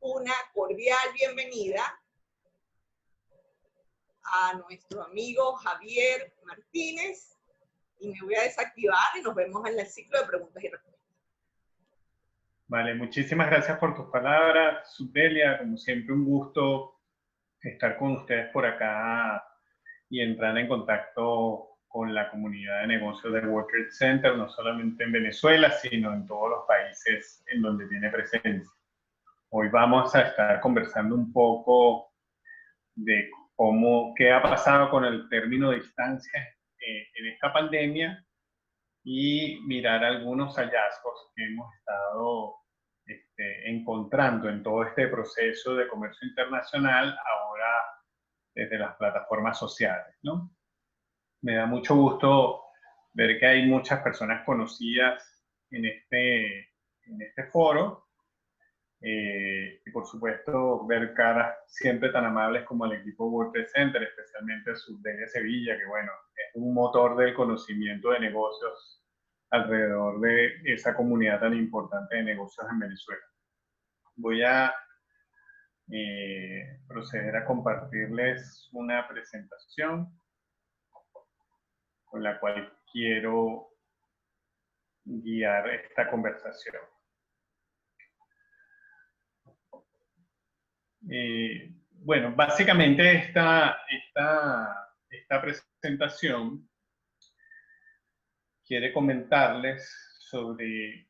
una cordial bienvenida a nuestro amigo Javier Martínez y me voy a desactivar y nos vemos en el ciclo de preguntas y respuestas. Vale, muchísimas gracias por tus palabras, Subdelia. Como siempre, un gusto estar con ustedes por acá y entrar en contacto con la comunidad de negocios del World Trade Center, no solamente en Venezuela, sino en todos los países en donde tiene presencia. Hoy vamos a estar conversando un poco de qué ha pasado con el término de distancia en esta pandemia y mirar algunos hallazgos que hemos estado encontrando en todo este proceso de comercio internacional ahora desde las plataformas sociales, ¿no? Me da mucho gusto ver que hay muchas personas conocidas en este foro y por supuesto ver caras siempre tan amables como el equipo World Trade Center, especialmente Subdelia Sevilla, que bueno, es un motor del conocimiento de negocios alrededor de esa comunidad tan importante de negocios en Venezuela. Voy a proceder a compartirles una presentación con la cual quiero guiar esta conversación. Bueno, básicamente esta presentación quiere comentarles sobre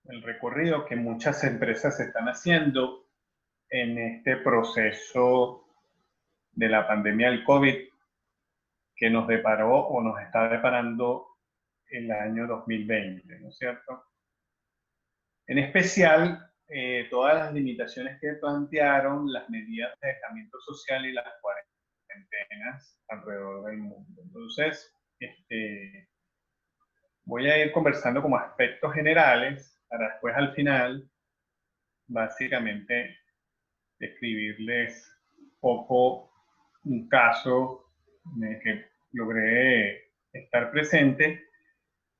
el recorrido que muchas empresas están haciendo en este proceso de la pandemia del COVID que nos deparó o nos está deparando el año 2020, ¿no es cierto? En especial, todas las limitaciones que plantearon las medidas de aislamiento social y las cuarentenas alrededor del mundo. Entonces, voy a ir conversando como aspectos generales para después al final, básicamente, describirles un poco un caso en el que logré estar presente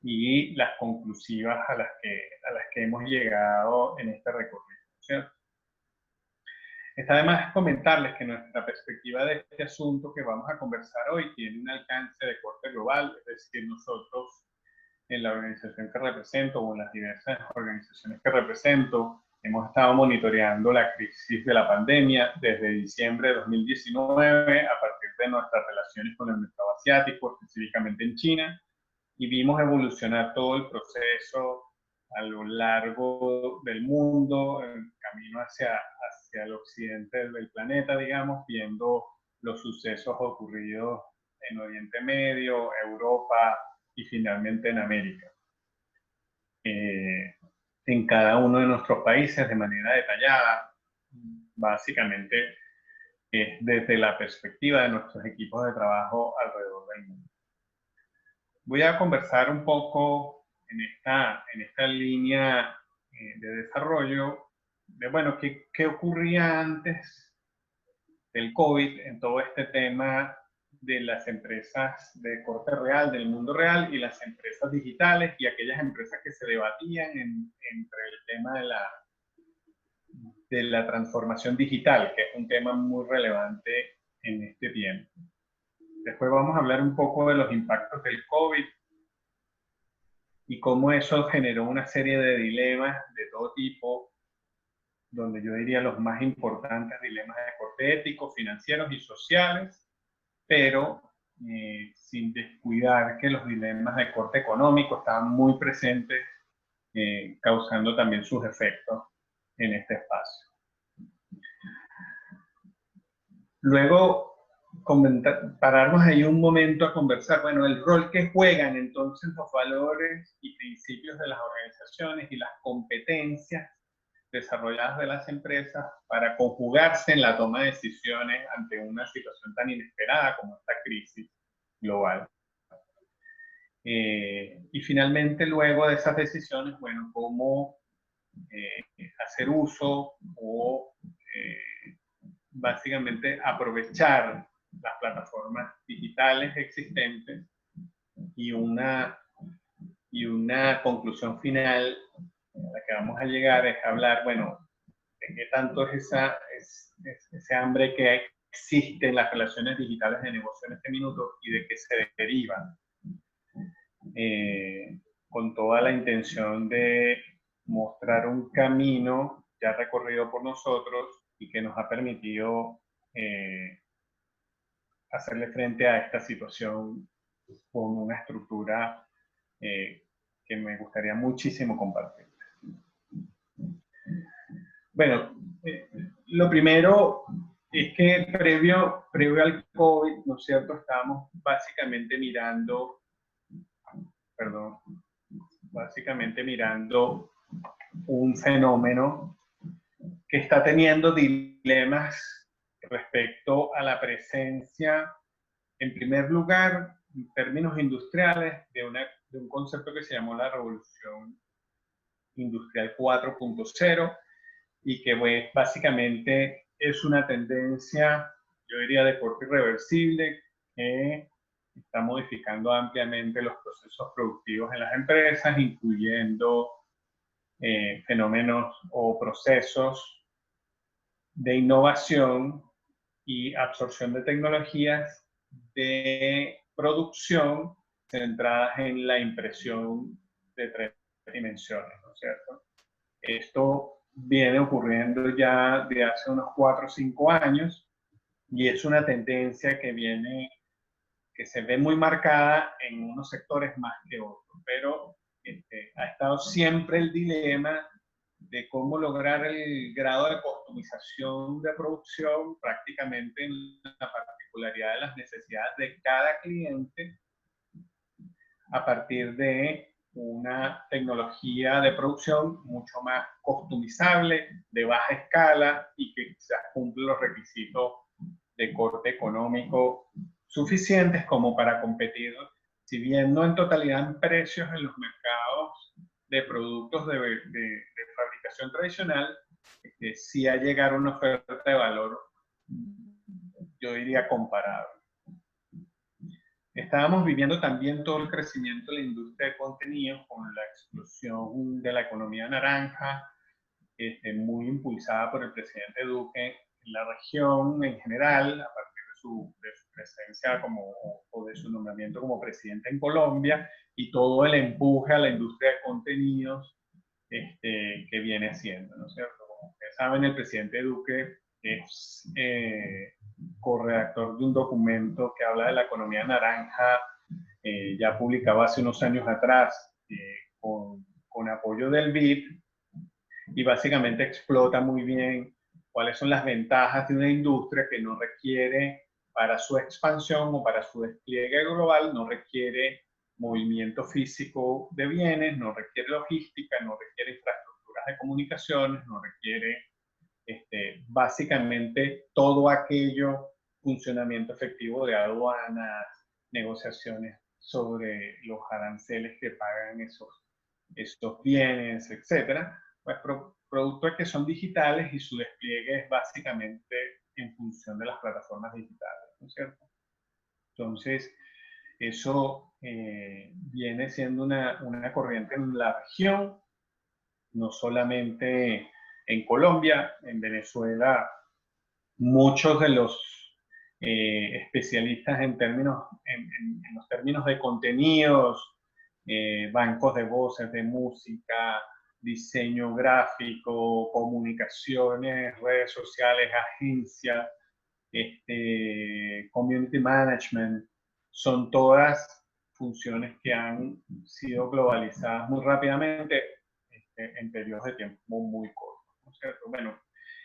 y las conclusivas a las que hemos llegado en este recorrido, ¿cierto? Está además comentarles que nuestra perspectiva de este asunto que vamos a conversar hoy tiene un alcance de corte global, es decir, nosotros en la organización que represento o en las diversas organizaciones que represento hemos estado monitoreando la crisis de la pandemia desde diciembre de 2019 a partir de nuestras relaciones con el mercado asiático, específicamente en China, y vimos evolucionar todo el proceso a lo largo del mundo, en camino hacia el occidente del planeta, digamos, viendo los sucesos ocurridos en Oriente Medio, Europa y finalmente en América. En cada uno de nuestros países de manera detallada, básicamente desde la perspectiva de nuestros equipos de trabajo alrededor del mundo. Voy a conversar un poco en esta línea de desarrollo de, bueno, qué ocurría antes del COVID en todo este tema de las empresas de corte real, del mundo real, y las empresas digitales y aquellas empresas que se debatían entre el tema de la transformación digital, que es un tema muy relevante en este tiempo. Después vamos a hablar un poco de los impactos del COVID y cómo eso generó una serie de dilemas de todo tipo, donde yo diría los más importantes dilemas de corte ético, financieros y sociales, pero sin descuidar que los dilemas de corte económico estaban muy presentes, causando también sus efectos en este espacio. Luego, pararnos ahí un momento a conversar, bueno, el rol que juegan entonces los valores y principios de las organizaciones y las competencias desarrolladas de las empresas para conjugarse en la toma de decisiones ante una situación tan inesperada como esta crisis global. Y finalmente, luego de esas decisiones, bueno, cómo hacer uso o básicamente aprovechar las plataformas digitales existentes y una conclusión final a la que vamos a llegar es hablar, bueno, qué tanto es ese hambre que existe en las relaciones digitales de negocio en este minuto y de qué se deriva, con toda la intención de mostrar un camino ya recorrido por nosotros y que nos ha permitido hacerle frente a esta situación con una estructura que me gustaría muchísimo compartir. Bueno, lo primero es que previo al COVID, ¿no es cierto?, estábamos básicamente mirando un fenómeno que está teniendo dilemas respecto a la presencia, en primer lugar, en términos industriales, de un concepto que se llamó la Revolución Industrial 4.0 y que pues, básicamente es una tendencia, yo diría, de corte irreversible, que está modificando ampliamente los procesos productivos en las empresas, incluyendo fenómenos o procesos de innovación y absorción de tecnologías de producción centradas en la impresión de 3 dimensiones, ¿no es cierto? Esto viene ocurriendo ya de hace unos 4 o 5 años y es una tendencia que se ve muy marcada en unos sectores más que otros, pero ha estado siempre el dilema de cómo lograr el grado de customización de producción prácticamente en la particularidad de las necesidades de cada cliente a partir de una tecnología de producción mucho más customizable, de baja escala y que quizás cumple los requisitos de corte económico suficientes como para competir, si bien no en totalidad en precios en los mercados de productos de fabricación tradicional, sí a llegar a una oferta de valor, yo diría, comparable. Estábamos viviendo también todo el crecimiento de la industria de contenidos con la explosión de la economía naranja, muy impulsada por el presidente Duque en la región en general, a partir de su presencia o de su nombramiento como presidente en Colombia, y todo el empuje a la industria de contenidos que viene haciendo, ¿no es cierto? Como ustedes saben, el presidente Duque es corredactor de un documento que habla de la economía naranja, ya publicado hace unos años atrás, con apoyo del BID, y básicamente explota muy bien cuáles son las ventajas de una industria que no requiere, para su expansión o para su despliegue global, no requiere movimiento físico de bienes, no requiere logística, no requiere infraestructuras de comunicaciones, no requiere básicamente todo aquello, funcionamiento efectivo de aduanas, negociaciones sobre los aranceles que pagan esos bienes, etcétera, pues productos que son digitales y su despliegue es básicamente en función de las plataformas digitales, ¿no es cierto? Entonces, eso viene siendo una corriente en la región, no solamente en Colombia, en Venezuela, muchos de los especialistas en los términos de contenidos, bancos de voces, de música, diseño gráfico, comunicaciones, redes sociales, agencias, community management, son todas funciones que han sido globalizadas muy rápidamente en periodos de tiempo muy cortos, ¿no es cierto? Bueno,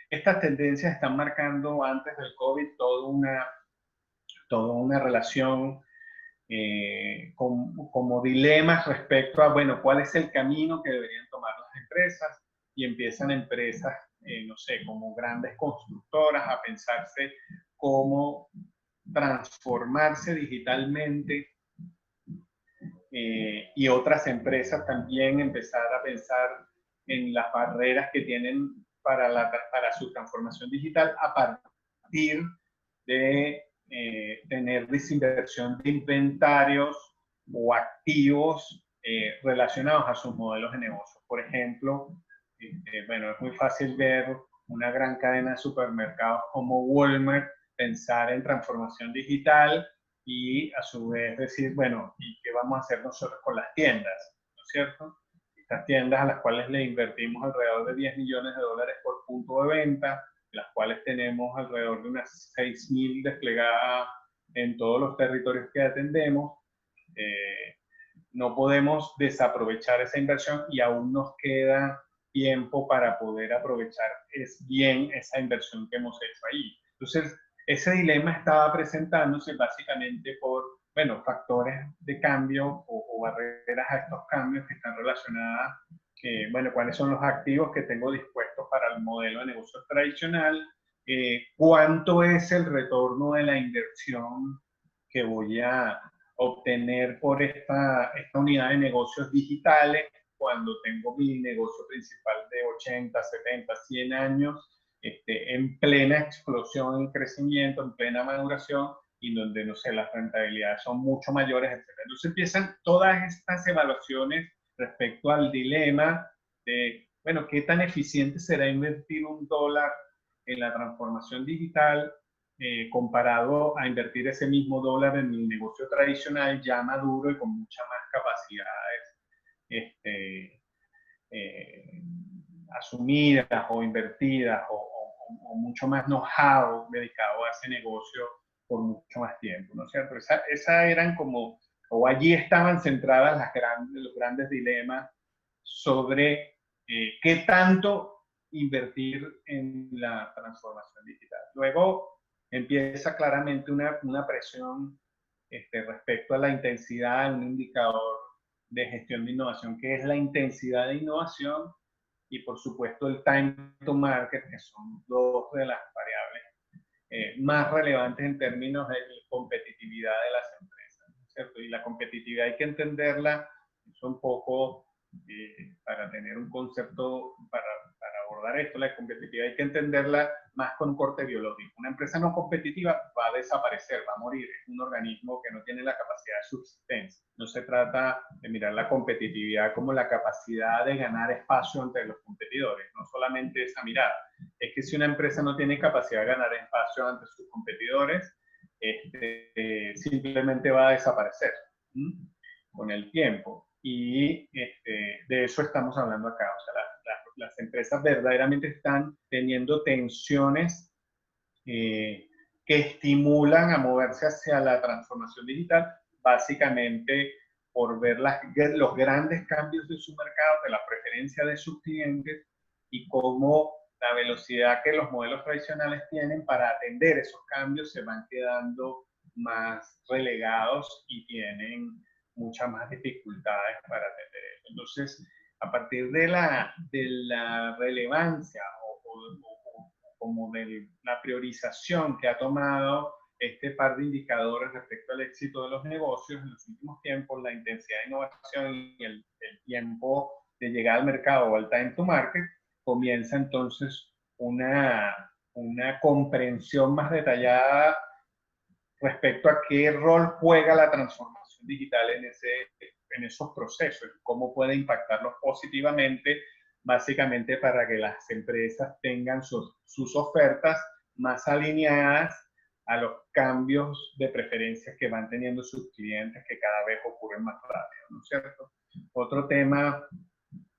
estas tendencias están marcando antes del COVID toda una relación como dilemas respecto a, bueno, cuál es el camino que deberían tomar las empresas, y empiezan empresas, no sé, como grandes constructoras a pensarse cómo transformarse digitalmente, y otras empresas también empezar a pensar en las barreras que tienen para su transformación digital a partir de tener desinversión de inventarios o activos relacionados a sus modelos de negocio. Por ejemplo, bueno, es muy fácil ver una gran cadena de supermercados como Walmart pensar en transformación digital y a su vez decir, bueno, ¿y qué vamos a hacer nosotros con las tiendas? ¿No es cierto? Estas tiendas a las cuales le invertimos alrededor de $10 millones por punto de venta, las cuales tenemos alrededor de unas 6.000 desplegadas en todos los territorios que atendemos. No podemos desaprovechar esa inversión y aún nos queda tiempo para poder aprovechar bien esa inversión que hemos hecho ahí. Entonces, ese dilema estaba presentándose básicamente por, bueno, factores de cambio o barreras a estos cambios que están relacionadas, bueno, cuáles son los activos que tengo dispuestos para el modelo de negocio tradicional, cuánto es el retorno de la inversión que voy a obtener por esta unidad de negocios digitales cuando tengo mi negocio principal de 80, 70, 100 años, en plena explosión y crecimiento, en plena maduración, y donde, no sé, las rentabilidades son mucho mayores, etc. Entonces empiezan todas estas evaluaciones respecto al dilema de, bueno, ¿qué tan eficiente será invertir $1 en la transformación digital comparado a invertir ese mismo dólar en el negocio tradicional ya maduro y con muchas más capacidades asumidas o invertidas o mucho más know-how dedicado a ese negocio por mucho más tiempo, ¿no es cierto? Esa eran como, o allí estaban centradas los grandes dilemas sobre qué tanto invertir en la transformación digital. Luego empieza claramente una presión respecto a la intensidad de un indicador de gestión de innovación, que es la intensidad de innovación, y por supuesto el time to market, que son dos de las variables más relevantes en términos de competitividad de las empresas, ¿no es cierto? Y la competitividad hay que entenderla, es un poco para tener un concepto, para abordar esto, la competitividad hay que entenderla más con un corte biológico. Una empresa no competitiva va a desaparecer, va a morir, es un organismo que no tiene la capacidad de subsistencia. No se trata de mirar la competitividad como la capacidad de ganar espacio entre los competidores, no solamente esa mirada. Es que si una empresa no tiene capacidad de ganar espacio ante sus competidores, simplemente va a desaparecer con el tiempo. Y de eso estamos hablando acá. O sea, las empresas verdaderamente están teniendo tensiones que estimulan a moverse hacia la transformación digital, básicamente por ver los grandes cambios de su mercado, de la preferencia de sus clientes y cómo la velocidad que los modelos tradicionales tienen para atender esos cambios se van quedando más relegados y tienen muchas más dificultades para atender eso. Entonces, a partir de la relevancia o como de la priorización que ha tomado este par de indicadores respecto al éxito de los negocios en los últimos tiempos, la intensidad de innovación y el tiempo de llegar al mercado o al time to market, comienza entonces una comprensión más detallada respecto a qué rol juega la transformación digital en esos procesos, cómo puede impactarlos positivamente, básicamente para que las empresas tengan sus ofertas más alineadas a los cambios de preferencias que van teniendo sus clientes, que cada vez ocurren más rápido, ¿no es cierto? Otro tema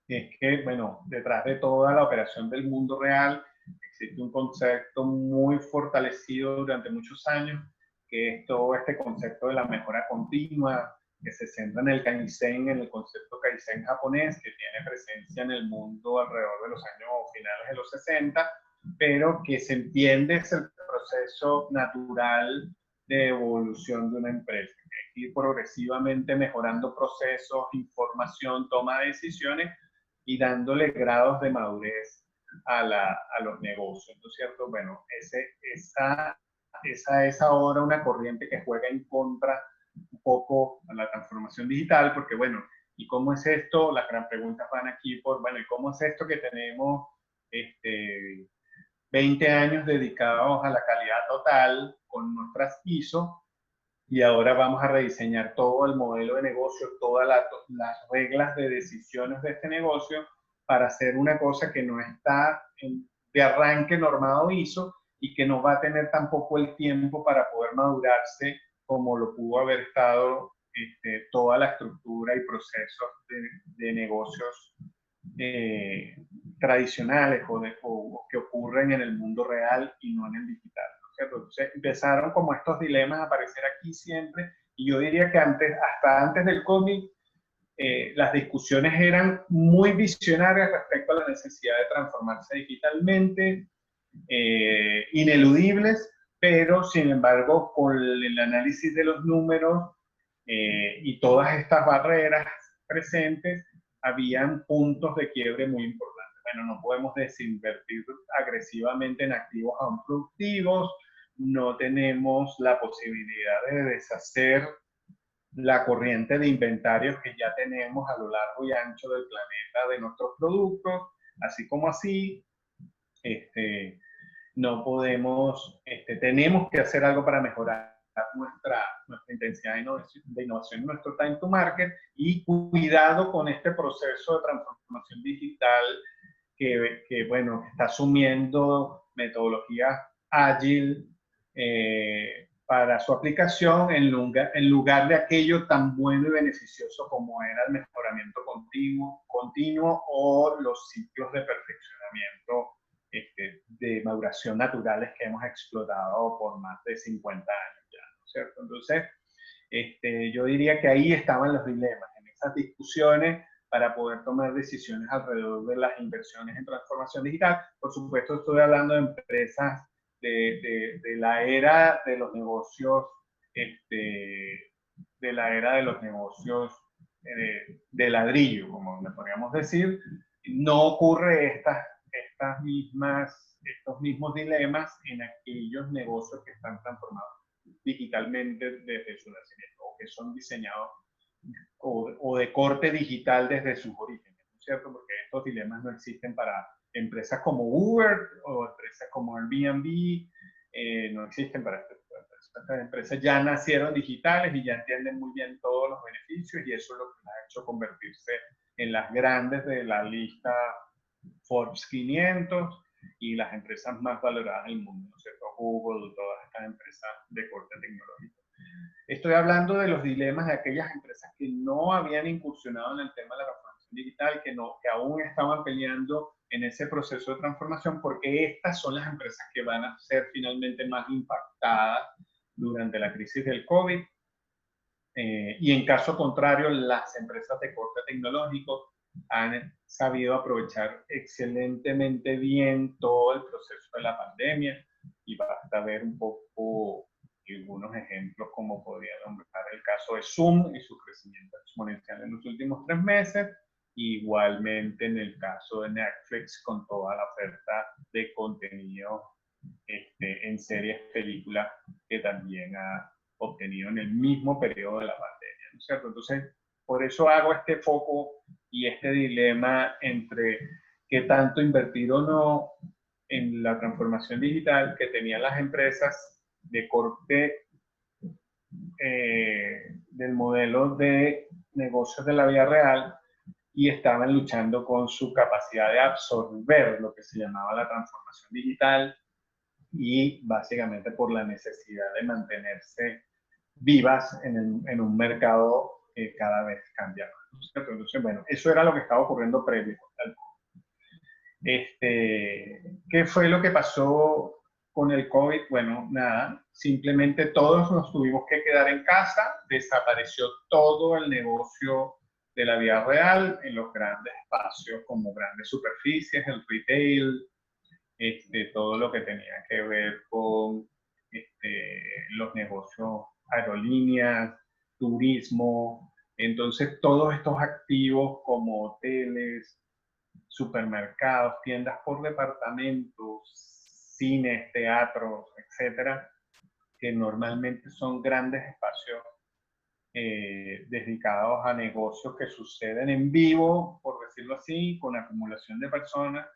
es que, bueno, detrás de toda la operación del mundo real existe un concepto muy fortalecido durante muchos años, que es todo este concepto de la mejora continua, que se centra en el Kaizen, en el concepto Kaizen japonés, que tiene presencia en el mundo alrededor de los años finales de los 60, pero que se entiende es el proceso natural de evolución de una empresa, que es ir progresivamente mejorando procesos, información, toma de decisiones y dándole grados de madurez a los negocios, ¿no es cierto? Bueno, esa es ahora una corriente que juega en contra un poco a la transformación digital, porque bueno, ¿y cómo es esto? Las gran preguntas van aquí por, bueno, ¿y cómo es esto que tenemos 20 años dedicados a la calidad total con nuestras ISO y ahora vamos a rediseñar todo el modelo de negocio, todas las reglas de decisiones de este negocio para hacer una cosa que no está de arranque normado hizo y que no va a tener tampoco el tiempo para poder madurarse como lo pudo haber estado toda la estructura y procesos de negocios tradicionales o que ocurren en el mundo real y no en el digital, ¿no es cierto? Entonces empezaron como estos dilemas a aparecer aquí siempre, y yo diría que hasta antes del COVID, las discusiones eran muy visionarias respecto a la necesidad de transformarse digitalmente, ineludibles, pero sin embargo con el análisis de los números y todas estas barreras presentes, habían puntos de quiebre muy importantes. Bueno, no podemos desinvertir agresivamente en activos aún productivos, no tenemos la posibilidad de deshacer la corriente de inventarios que ya tenemos a lo largo y ancho del planeta de nuestros productos, así como así, no podemos, tenemos que hacer algo para mejorar nuestra intensidad de innovación en nuestro time to market, y cuidado con este proceso de transformación digital que bueno, está asumiendo metodologías ágil para su aplicación en lugar de aquello tan bueno y beneficioso como era el mejoramiento continuo o los ciclos de perfeccionamiento de maduración naturales que hemos explotado por más de 50 años ya, ¿no es cierto? Entonces, yo diría que ahí estaban los dilemas, en esas discusiones para poder tomar decisiones alrededor de las inversiones en transformación digital. Por supuesto, estoy hablando de empresas de la era de los negocios, de la era de los negocios de ladrillo, como le podríamos decir. No ocurre estos mismos dilemas en aquellos negocios que están transformados digitalmente desde su nacimiento, o que son diseñados o de corte digital desde sus orígenes, ¿no es cierto? Porque estos dilemas no existen para empresas como Uber o empresas como Airbnb, no existen para estas empresas. Estas empresas ya nacieron digitales y ya entienden muy bien todos los beneficios, y eso es lo que las ha hecho convertirse en las grandes de la lista Forbes 500 y las empresas más valoradas del mundo, ¿no es cierto? Google, todas estas empresas de corte tecnológico. Estoy hablando de los dilemas de aquellas empresas que no habían incursionado en el tema de la transformación digital, que aún estaban peleando en ese proceso de transformación, porque estas son las empresas que van a ser finalmente más impactadas durante la crisis del COVID. Y en caso contrario, las empresas de corte tecnológico han sabido aprovechar excelentemente bien todo el proceso de la pandemia, y basta ver un poco algunos ejemplos, como podría nombrar el caso de Zoom y su crecimiento exponencial en los últimos 3 meses, igualmente en el caso de Netflix con toda la oferta de contenido en series, películas, que también ha obtenido en el mismo periodo de la pandemia, ¿no es cierto? Entonces, por eso hago este foco y este dilema entre qué tanto invertir o no en la transformación digital que tenían las empresas de corte del modelo de negocios de la vida real, y estaban luchando con su capacidad de absorber lo que se llamaba la transformación digital, y básicamente por la necesidad de mantenerse vivas en un mercado que cada vez cambia más. Entonces, bueno, eso era lo que estaba ocurriendo previo al COVID. ¿Qué fue lo que pasó con el COVID? Bueno, nada, simplemente todos nos tuvimos que quedar en casa, desapareció todo el negocio de la vida real en los grandes espacios como grandes superficies, el retail, todo lo que tenía que ver con los negocios, aerolíneas, turismo. Entonces, todos estos activos como hoteles, supermercados, tiendas por departamentos, cines, teatros, etcétera, que normalmente son grandes espacios dedicados a negocios que suceden en vivo, por decirlo así, con acumulación de personas,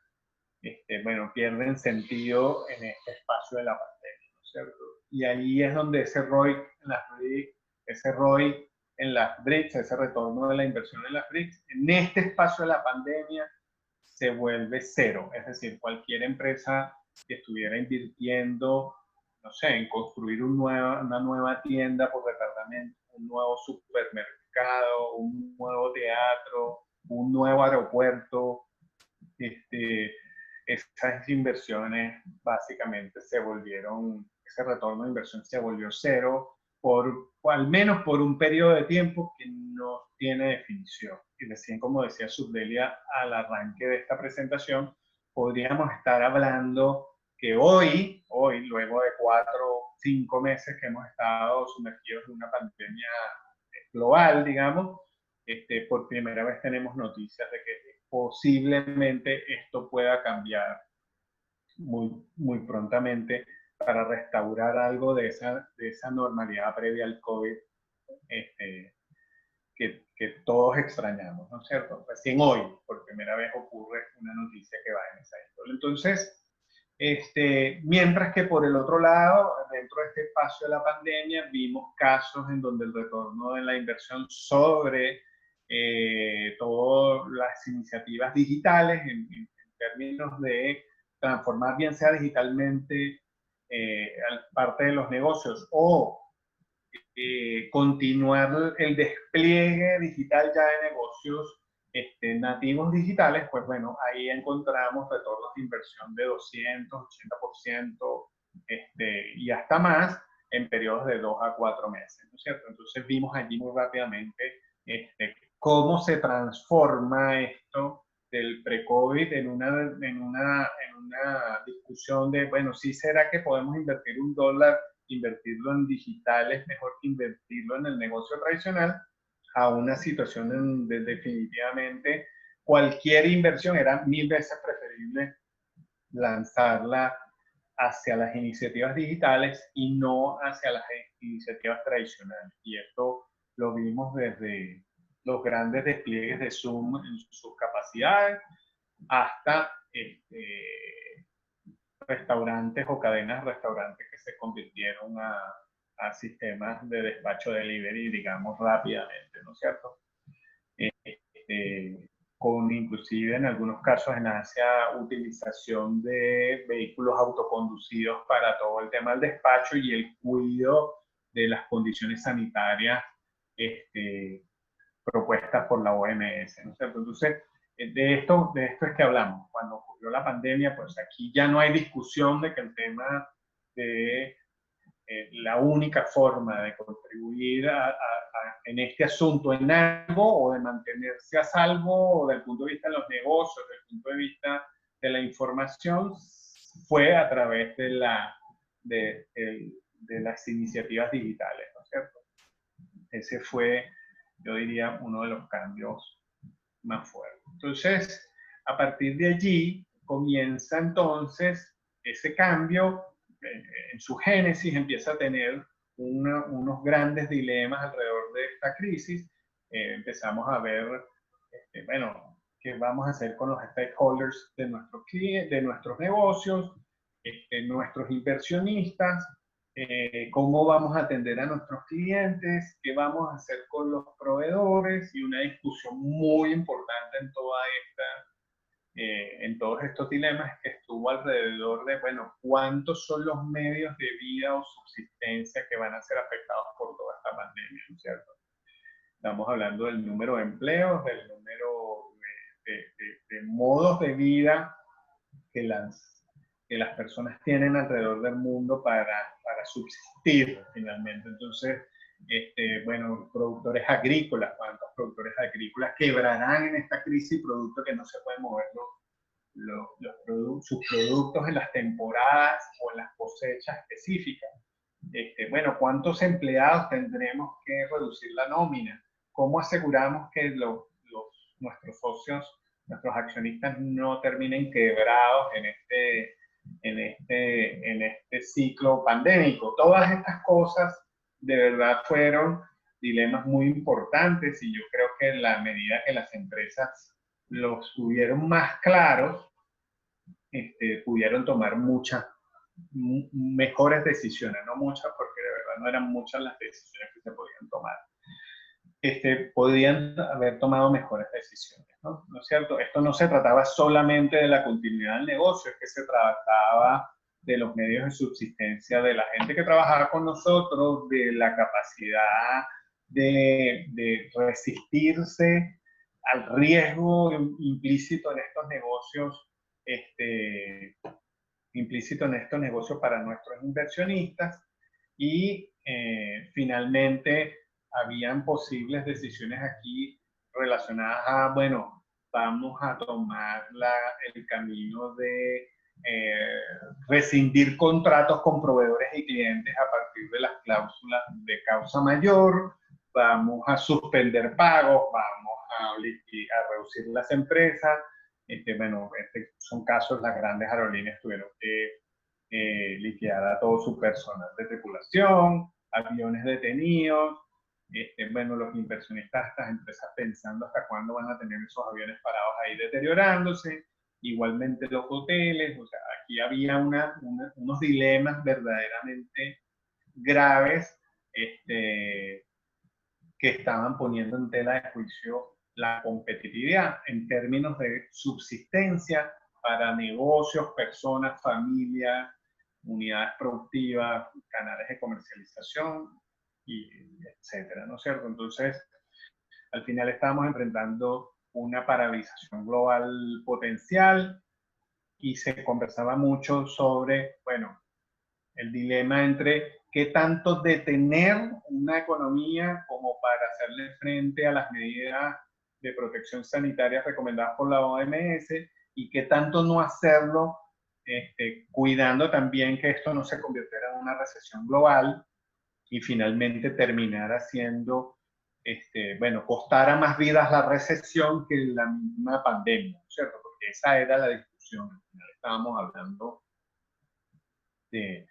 bueno, pierden sentido en este espacio de la pandemia, ¿no es cierto? Y ahí es donde ese ROI en las BRICS, ese retorno de la inversión en las BRICS, en este espacio de la pandemia, se vuelve cero. Es decir, cualquier empresa que estuviera invirtiendo, no sé, en construir una nueva tienda por departamento, un nuevo supermercado, un nuevo teatro, un nuevo aeropuerto, esas inversiones básicamente se volvieron, ese retorno de inversión se volvió cero, o al menos por un periodo de tiempo que no tiene definición. Y recién, como decía Subdelia al arranque de esta presentación, podríamos estar hablando que hoy, luego de 4 o 5 meses que hemos estado sumergidos en una pandemia global, digamos, por primera vez tenemos noticias de que posiblemente esto pueda cambiar muy prontamente para restaurar algo de esa normalidad previa al COVID que todos extrañamos, ¿no es cierto? Recién hoy, por primera vez, ocurre una noticia que va en esa índole. Entonces, mientras que por el otro lado, dentro de este espacio de la pandemia, vimos casos en donde el retorno de la inversión sobre todas las iniciativas digitales, en términos de transformar bien sea digitalmente parte de los negocios o continuar el despliegue digital ya de negocios nativos digitales, pues bueno, ahí encontramos retornos de inversión de 200, 80% y hasta más en periodos de 2 a 4 meses, ¿no es cierto? Entonces vimos allí muy rápidamente cómo se transforma esto del pre-COVID en una discusión de, bueno, ¿sí será que podemos invertir $1, invertirlo en digitales mejor que invertirlo en el negocio tradicional? A una situación donde definitivamente cualquier inversión era 1000 veces preferible lanzarla hacia las iniciativas digitales y no hacia las iniciativas tradicionales. Y esto lo vimos desde los grandes despliegues de Zoom en sus capacidades hasta restaurantes o cadenas de restaurantes que se convirtieron a sistemas de despacho delivery, digamos, rápidamente, ¿no es cierto? Con inclusive en algunos casos en Asia utilización de vehículos autoconducidos para todo el tema del despacho y el cuidado de las condiciones sanitarias propuestas por la OMS, ¿no es cierto? Entonces, de esto es que hablamos. Cuando ocurrió la pandemia, pues aquí ya no hay discusión de que el tema de la única forma de contribuir en este asunto en algo o de mantenerse a salvo o del punto de vista de los negocios, del punto de vista de la información, fue a través de las iniciativas digitales, ¿no es cierto? Ese fue, yo diría, uno de los cambios más fuertes. Entonces, a partir de allí comienza entonces ese cambio en su génesis, empieza a tener unos grandes dilemas alrededor de esta crisis. Empezamos a ver, bueno, qué vamos a hacer con los stakeholders de nuestros clientes, de nuestros negocios, nuestros inversionistas, cómo vamos a atender a nuestros clientes, qué vamos a hacer con los proveedores y una discusión muy importante en en todos estos dilemas que estuvo alrededor de, bueno, cuántos son los medios de vida o subsistencia que van a ser afectados por toda esta pandemia, ¿no es cierto? Estamos hablando del número de empleos, del número de modos de vida que las personas tienen alrededor del mundo para subsistir finalmente. Entonces, bueno, productores agrícolas, ¿cuántos productores agrícolas quebrarán en esta crisis producto que no se pueden mover sus productos en las temporadas o en las cosechas específicas? Bueno, ¿cuántos empleados tendremos que reducir la nómina? ¿Cómo aseguramos que nuestros socios, nuestros accionistas no terminen quebrados en este ciclo pandémico? Todas estas cosas de verdad fueron dilemas muy importantes y yo creo que en la medida que las empresas los tuvieron más claros, pudieron tomar muchas mejores decisiones, no muchas porque de verdad no eran muchas las decisiones que se podían tomar. Podrían haber tomado mejores decisiones. ¿no es cierto? Esto no se trataba solamente de la continuidad del negocio, es que se trataba de los medios de subsistencia de la gente que trabajaba con nosotros, de la capacidad de resistirse al riesgo implícito en estos negocios, implícito en estos negocios para nuestros inversionistas. Y finalmente habían posibles decisiones aquí relacionadas a, bueno, vamos a tomar el camino de rescindir contratos con proveedores y clientes a partir de las cláusulas de causa mayor, vamos a suspender pagos, vamos a reducir las empresas. Bueno, son casos, las grandes aerolíneas tuvieron que liquidar a todo su personal de tripulación, aviones detenidos. Bueno, los inversionistas, estas empresas pensando hasta cuándo van a tener esos aviones parados ahí deteriorándose, igualmente los hoteles. O sea, aquí había unos dilemas verdaderamente graves que estaban poniendo en tela de juicio la competitividad en términos de subsistencia para negocios, personas, familias, unidades productivas, canales de comercialización, y etcétera, ¿no es cierto? Entonces, al final estamos enfrentando una paralización global potencial y se conversaba mucho sobre, bueno, el dilema entre qué tanto detener una economía como para hacerle frente a las medidas de protección sanitaria recomendadas por la OMS y qué tanto no hacerlo, cuidando también que esto no se convirtiera en una recesión global y finalmente terminar haciendo, bueno, costara más vidas la recesión que la misma pandemia, ¿cierto? Porque esa era la discusión. Al final estábamos hablando de,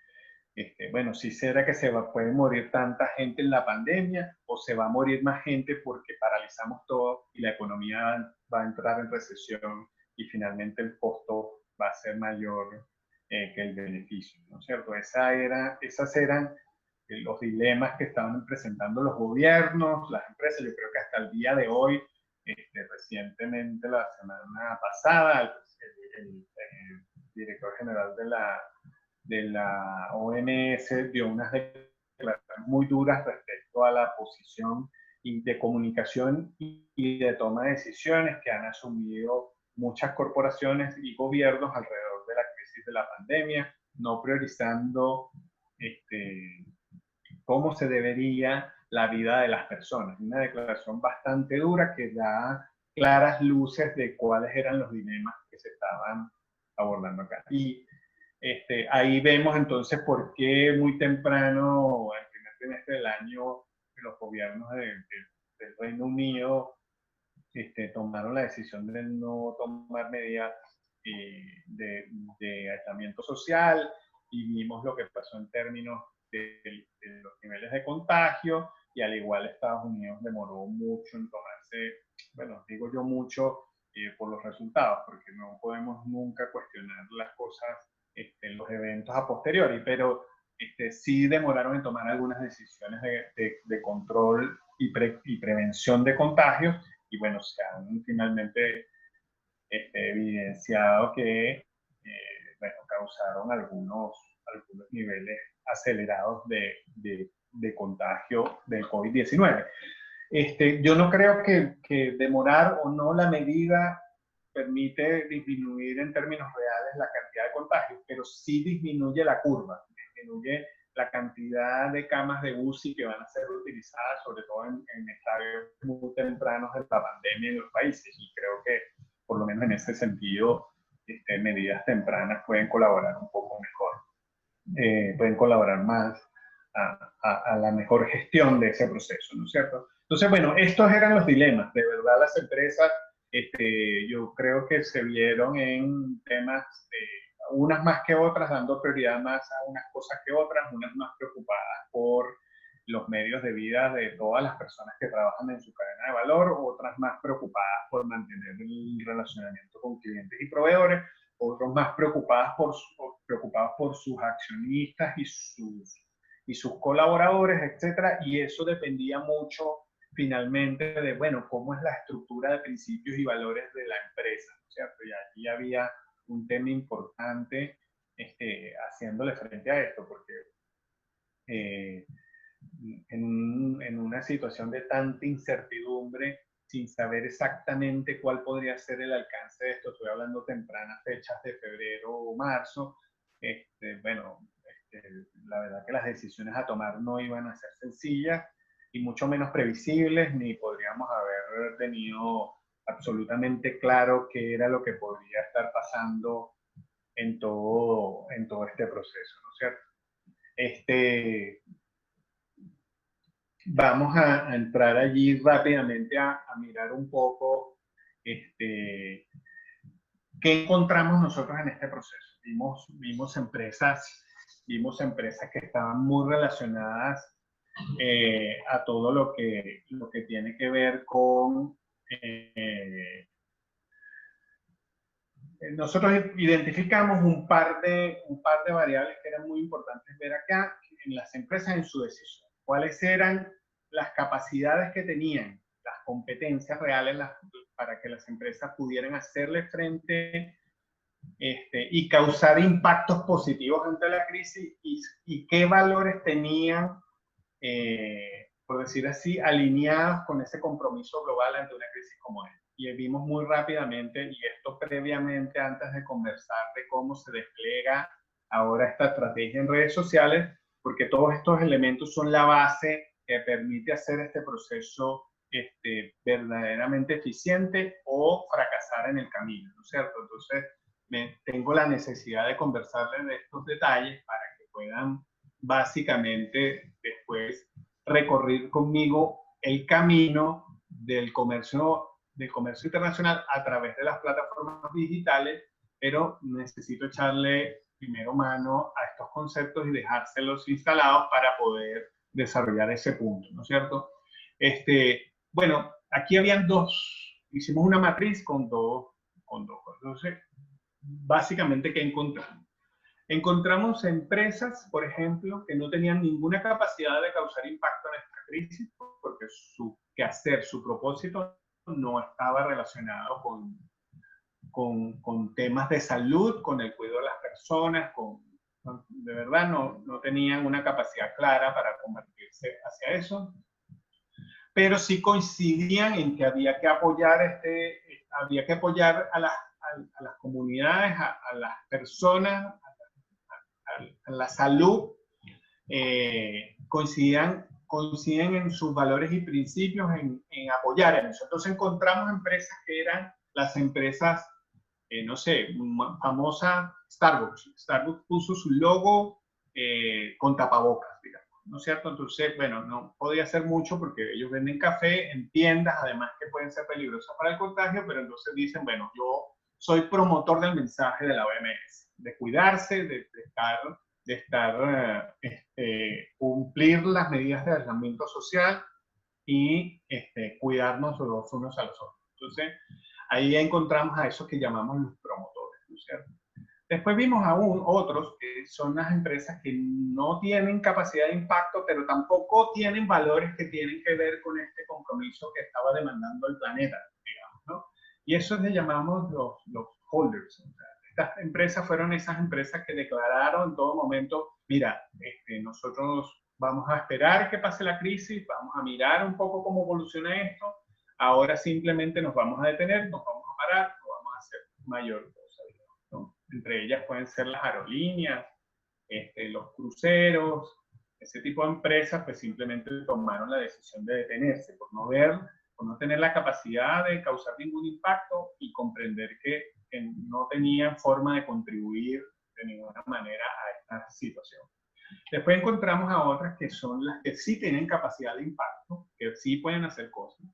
bueno, si será que puede morir tanta gente en la pandemia o se va a morir más gente porque paralizamos todo y la economía va a entrar en recesión y finalmente el costo va a ser mayor que el beneficio, ¿no es cierto? Esas eran los dilemas que estaban presentando los gobiernos, las empresas. Yo creo que hasta el día de hoy, recientemente, la semana pasada, el director general de la OMS dio unas declaraciones muy duras respecto a la posición de comunicación y de toma de decisiones que han asumido muchas corporaciones y gobiernos alrededor de la crisis de la pandemia, no priorizando cómo se debería la vida de las personas. Una declaración bastante dura que da claras luces de cuáles eran los dilemas que se estaban abordando acá. Y ahí vemos entonces por qué muy temprano, el primer trimestre del año, los gobiernos del Reino Unido tomaron la decisión de no tomar medidas de aislamiento social, y vimos lo que pasó en términos de los niveles de contagio, y al igual Estados Unidos demoró mucho en tomarse, bueno, digo yo mucho por los resultados, porque no podemos nunca cuestionar las cosas, los eventos a posteriori, pero sí demoraron en tomar algunas decisiones de control y prevención de contagios, y bueno, se han finalmente evidenciado que bueno, causaron algunos niveles acelerados de contagio del COVID-19. Yo no creo que demorar o no la medida permite disminuir en términos reales la cantidad de contagios, pero sí disminuye la curva, disminuye la cantidad de camas de UCI que van a ser utilizadas, sobre todo en estadios muy tempranos de la pandemia en los países. Y creo que, por lo menos en ese sentido, medidas tempranas pueden colaborar un poco mejor, pueden colaborar más a la mejor gestión de ese proceso, ¿no es cierto? Entonces, bueno, estos eran los dilemas. De verdad, las empresas, yo creo que se vieron en temas, unas más que otras, dando prioridad más a unas cosas que otras, unas más preocupadas por los medios de vida de todas las personas que trabajan en su cadena de valor, otras más preocupadas por mantener el relacionamiento con clientes y proveedores, otros más preocupados por sus accionistas y sus colaboradores, etcétera, y eso dependía mucho finalmente de, bueno, cómo es la estructura de principios y valores de la empresa, ¿no es cierto? Y allí había un tema importante haciéndole frente a esto, porque en una situación de tanta incertidumbre, sin saber exactamente cuál podría ser el alcance de esto, estoy hablando tempranas fechas de febrero o marzo, bueno, la verdad que las decisiones a tomar no iban a ser sencillas y mucho menos previsibles, ni podríamos haber tenido absolutamente claro qué era lo que podría estar pasando en todo este proceso, ¿no es cierto? Vamos a entrar allí rápidamente a mirar un poco qué encontramos nosotros en este proceso. Vimos empresas que estaban muy relacionadas a todo lo que tiene que ver con... nosotros identificamos un par de variables que eran muy importantes ver acá en las empresas en su decisión. ¿Cuáles eran las capacidades que tenían, las competencias reales para que las empresas pudieran hacerle frente y causar impactos positivos ante la crisis y qué valores tenían, por decir así, alineados con ese compromiso global ante una crisis como esta? Y vimos muy rápidamente, y esto previamente antes de conversar de cómo se despliega ahora esta estrategia en redes sociales, porque todos estos elementos son la base que permite hacer este proceso verdaderamente eficiente o fracasar en el camino, ¿no es cierto? Entonces, tengo la necesidad de conversarles de estos detalles para que puedan básicamente después recorrer conmigo el camino del comercio internacional a través de las plataformas digitales, pero necesito echarle primero mano a estos conceptos y dejárselos instalados para poder desarrollar ese punto, ¿no es cierto? Bueno, aquí habían hicimos una matriz con dos. Entonces, básicamente, ¿qué encontramos? Encontramos empresas, por ejemplo, que no tenían ninguna capacidad de causar impacto en esta crisis porque su quehacer, su propósito no estaba relacionado con temas de salud, con el cuidado de las personas, de verdad no tenían una capacidad clara para convertirse hacia eso, pero sí coincidían en que había que apoyar, a las comunidades, a las personas, a la salud, coinciden en sus valores y principios en apoyar en eso. Entonces encontramos empresas que eran las empresas, no sé, famosa Starbucks. Starbucks puso su logo con tapabocas, digamos, ¿no es cierto? Entonces, bueno, no podía hacer mucho porque ellos venden café en tiendas, además que pueden ser peligrosas para el contagio, pero entonces dicen, bueno, yo soy promotor del mensaje de la OMS, de cuidarse, de cumplir las medidas de aislamiento social y cuidarnos los unos a los otros. Entonces, ahí encontramos a esos que llamamos los promotores, ¿no es cierto? Después vimos aún otros que son las empresas que no tienen capacidad de impacto, pero tampoco tienen valores que tienen que ver con este compromiso que estaba demandando el planeta, digamos, ¿no? Y eso le llamamos los holders. O sea, estas empresas fueron esas empresas que declararon en todo momento, mira, nosotros vamos a esperar que pase la crisis, vamos a mirar un poco cómo evoluciona esto, ahora simplemente nos vamos a detener, nos vamos a parar, no vamos a hacer mayor cosa, ¿no? Entre ellas pueden ser las aerolíneas, los cruceros, ese tipo de empresas pues simplemente tomaron la decisión de detenerse por no tener la capacidad de causar ningún impacto y comprender que no tenían forma de contribuir de ninguna manera a esta situación. Después encontramos a otras que son las que sí tienen capacidad de impacto, que sí pueden hacer cosas,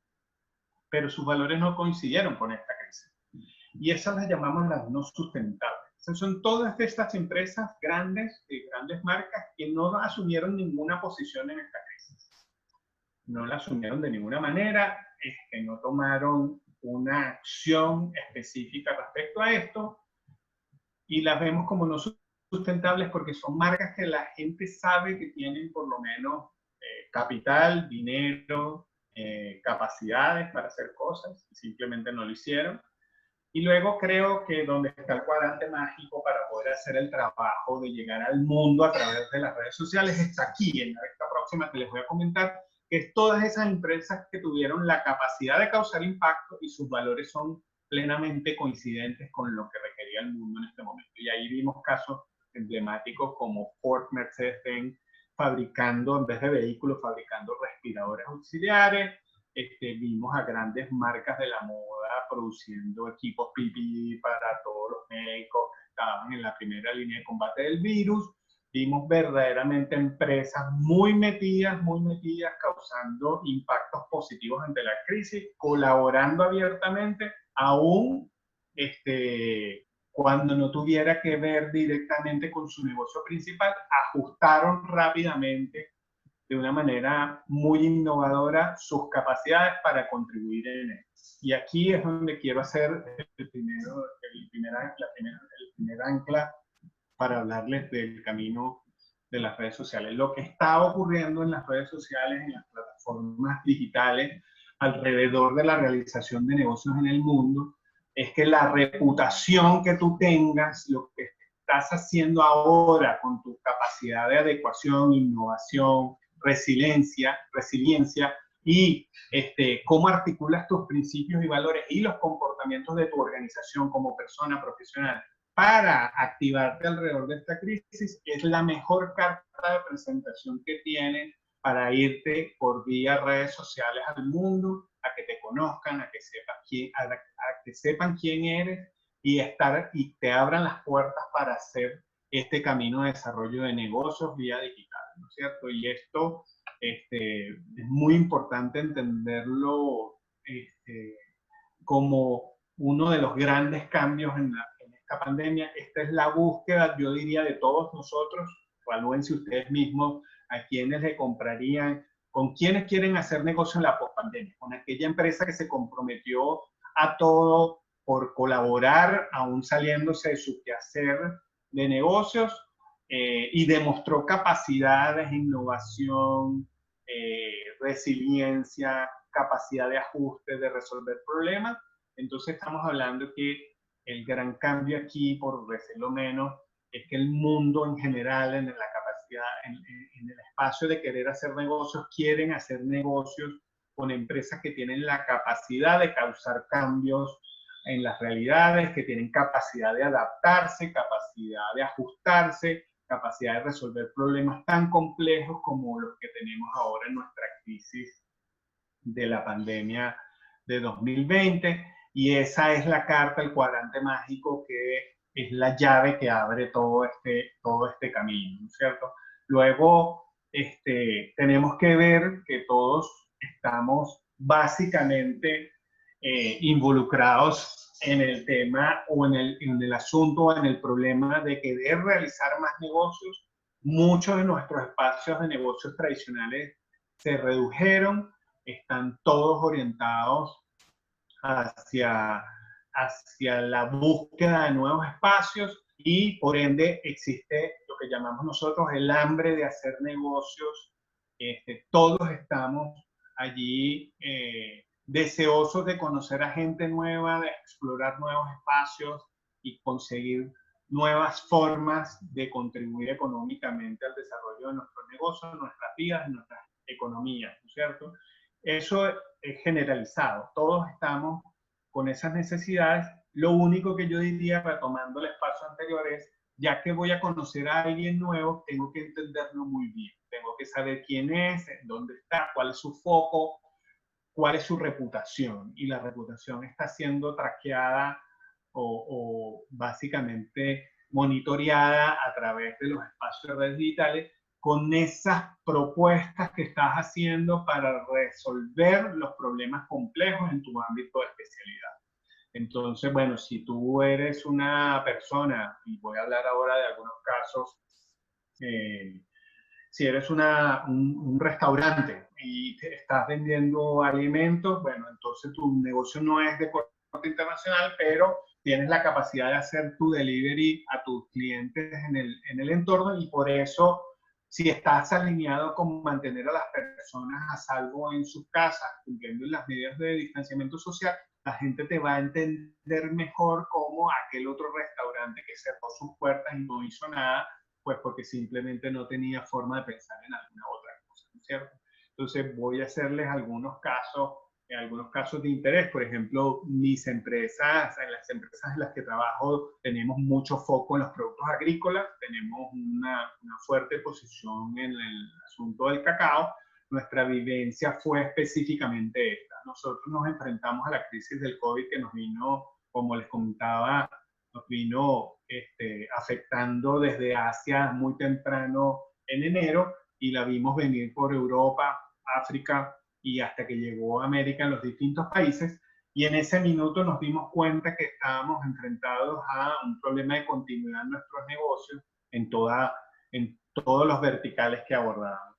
pero sus valores no coincidieron con esta crisis. Y esas las llamamos las no sustentables. Esas son todas estas empresas grandes marcas que no asumieron ninguna posición en esta crisis. No la asumieron de ninguna manera, no tomaron una acción específica respecto a esto, y las vemos como no sustentables porque son marcas que la gente sabe que tienen por lo menos capital, dinero, capacidades para hacer cosas, simplemente no lo hicieron. Y luego creo que donde está el cuadrante mágico para poder hacer el trabajo de llegar al mundo a través de las redes sociales está aquí, en esta próxima que les voy a comentar, que es todas esas empresas que tuvieron la capacidad de causar impacto y sus valores son plenamente coincidentes con lo que requería el mundo en este momento. Y ahí vimos casos emblemáticos como Ford, Mercedes-Benz, fabricando, en vez de vehículos, fabricando respiradores auxiliares. Vimos a grandes marcas de la moda produciendo equipos PPE para todos los médicos que estaban en la primera línea de combate del virus. Vimos verdaderamente empresas muy metidas, causando impactos positivos ante la crisis, colaborando abiertamente, aún cuando no tuviera que ver directamente con su negocio principal, ajustaron rápidamente de una manera muy innovadora sus capacidades para contribuir en él. Y aquí es donde quiero hacer el primer ancla para hablarles del camino de las redes sociales. Lo que está ocurriendo en las redes sociales, en las plataformas digitales, alrededor de la realización de negocios en el mundo, es que la reputación que tú tengas, lo que estás haciendo ahora con tu capacidad de adecuación, innovación, resiliencia y cómo articulas tus principios y valores y los comportamientos de tu organización como persona profesional para activarte alrededor de esta crisis, es la mejor carta de presentación que tienes para irte por vía redes sociales al mundo, a que te conozcan, a que sepan quién eres y te abran las puertas para hacer este camino de desarrollo de negocios vía digital, ¿no es cierto? Y esto es muy importante entenderlo como uno de los grandes cambios en esta pandemia. Esta es la búsqueda, yo diría, de todos nosotros. Evalúense ustedes mismos a quienes le comprarían, con quienes quieren hacer negocio en la pospandemia, con aquella empresa que se comprometió a todo por colaborar, aún saliéndose de su quehacer de negocios, y demostró capacidades, innovación, resiliencia, capacidad de ajuste, de resolver problemas. Entonces estamos hablando que el gran cambio aquí, por decirlo menos, es que el mundo en general, en la capacidad, en el espacio de querer hacer negocios, quieren hacer negocios con empresas que tienen la capacidad de causar cambios en las realidades, que tienen capacidad de adaptarse, capacidad de ajustarse, capacidad de resolver problemas tan complejos como los que tenemos ahora en nuestra crisis de la pandemia de 2020. Y esa es la carta, el cuadrante mágico, que es la llave que abre todo este camino, ¿no es cierto? Luego, tenemos que ver que todos estamos básicamente involucrados en el tema o en el asunto o en el problema de querer realizar más negocios. Muchos de nuestros espacios de negocios tradicionales se redujeron, están todos orientados hacia la búsqueda de nuevos espacios y por ende existe lo que llamamos nosotros el hambre de hacer negocios. Todos estamos allí deseosos de conocer a gente nueva, de explorar nuevos espacios y conseguir nuevas formas de contribuir económicamente al desarrollo de nuestros negocios, nuestras vidas, nuestras economías, ¿no es cierto? Eso es generalizado. Todos estamos con esas necesidades. Lo único que yo diría, retomando el espacio anterior, es, ya que voy a conocer a alguien nuevo, tengo que entenderlo muy bien. Tengo que saber quién es, dónde está, cuál es su foco, cuál es su reputación. Y la reputación está siendo traqueada o básicamente monitoreada a través de los espacios de redes digitales, con esas propuestas que estás haciendo para resolver los problemas complejos en tu ámbito de especialidad. Entonces, bueno, si tú eres una persona, y voy a hablar ahora de algunos casos, si eres un restaurante y te estás vendiendo alimentos, bueno, entonces tu negocio no es de corte internacional, pero tienes la capacidad de hacer tu delivery a tus clientes en el entorno y por eso si estás alineado con mantener a las personas a salvo en sus casas, cumpliendo las medidas de distanciamiento social, la gente te va a entender mejor como aquel otro restaurante que cerró sus puertas y no hizo nada, pues porque simplemente no tenía forma de pensar en alguna otra cosa, ¿no es cierto? Entonces voy a hacerles algunos casos de interés. Por ejemplo, mis empresas, en las empresas en las que trabajo, tenemos mucho foco en los productos agrícolas, tenemos una fuerte posición en el asunto del cacao. Nuestra vivencia fue específicamente esta. Nosotros nos enfrentamos a la crisis del COVID que nos vino, como les comentaba, nos vino afectando desde Asia muy temprano en enero, y la vimos venir por Europa, África y hasta que llegó a América en los distintos países. Y en ese minuto nos dimos cuenta que estábamos enfrentados a un problema de continuidad en nuestros negocios en todos los verticales que abordábamos.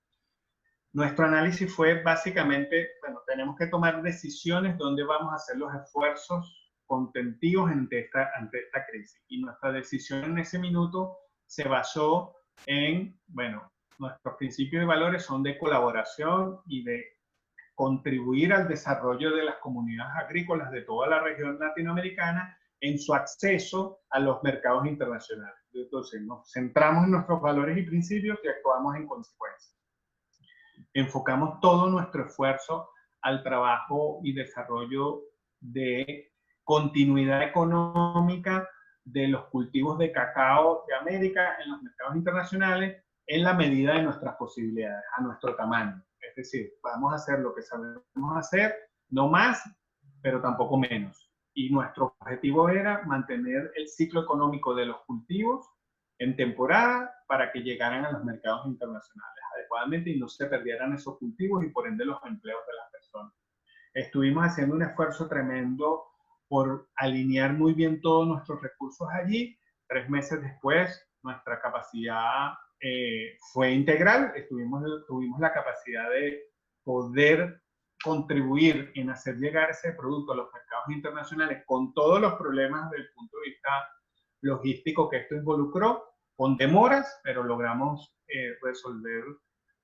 Nuestro análisis fue básicamente, bueno, tenemos que tomar decisiones donde vamos a hacer los esfuerzos contentivos ante esta crisis. Y nuestra decisión en ese minuto se basó en, bueno, nuestros principios y valores son de colaboración y de contribuir al desarrollo de las comunidades agrícolas de toda la región latinoamericana en su acceso a los mercados internacionales. Entonces, nos centramos en nuestros valores y principios y actuamos en consecuencia. Enfocamos todo nuestro esfuerzo al trabajo y desarrollo de continuidad económica de los cultivos de cacao de América en los mercados internacionales en la medida de nuestras posibilidades, a nuestro tamaño. Es decir, vamos a hacer lo que sabemos hacer, no más, pero tampoco menos. Y nuestro objetivo era mantener el ciclo económico de los cultivos en temporada para que llegaran a los mercados internacionales adecuadamente y no se perdieran esos cultivos y por ende los empleos de las personas. Estuvimos haciendo un esfuerzo tremendo por alinear muy bien todos nuestros recursos allí. 3 meses después, nuestra capacidad fue integral. Tuvimos la capacidad de poder contribuir en hacer llegar ese producto a los mercados internacionales con todos los problemas desde el punto de vista logístico que esto involucró, con demoras, pero logramos resolver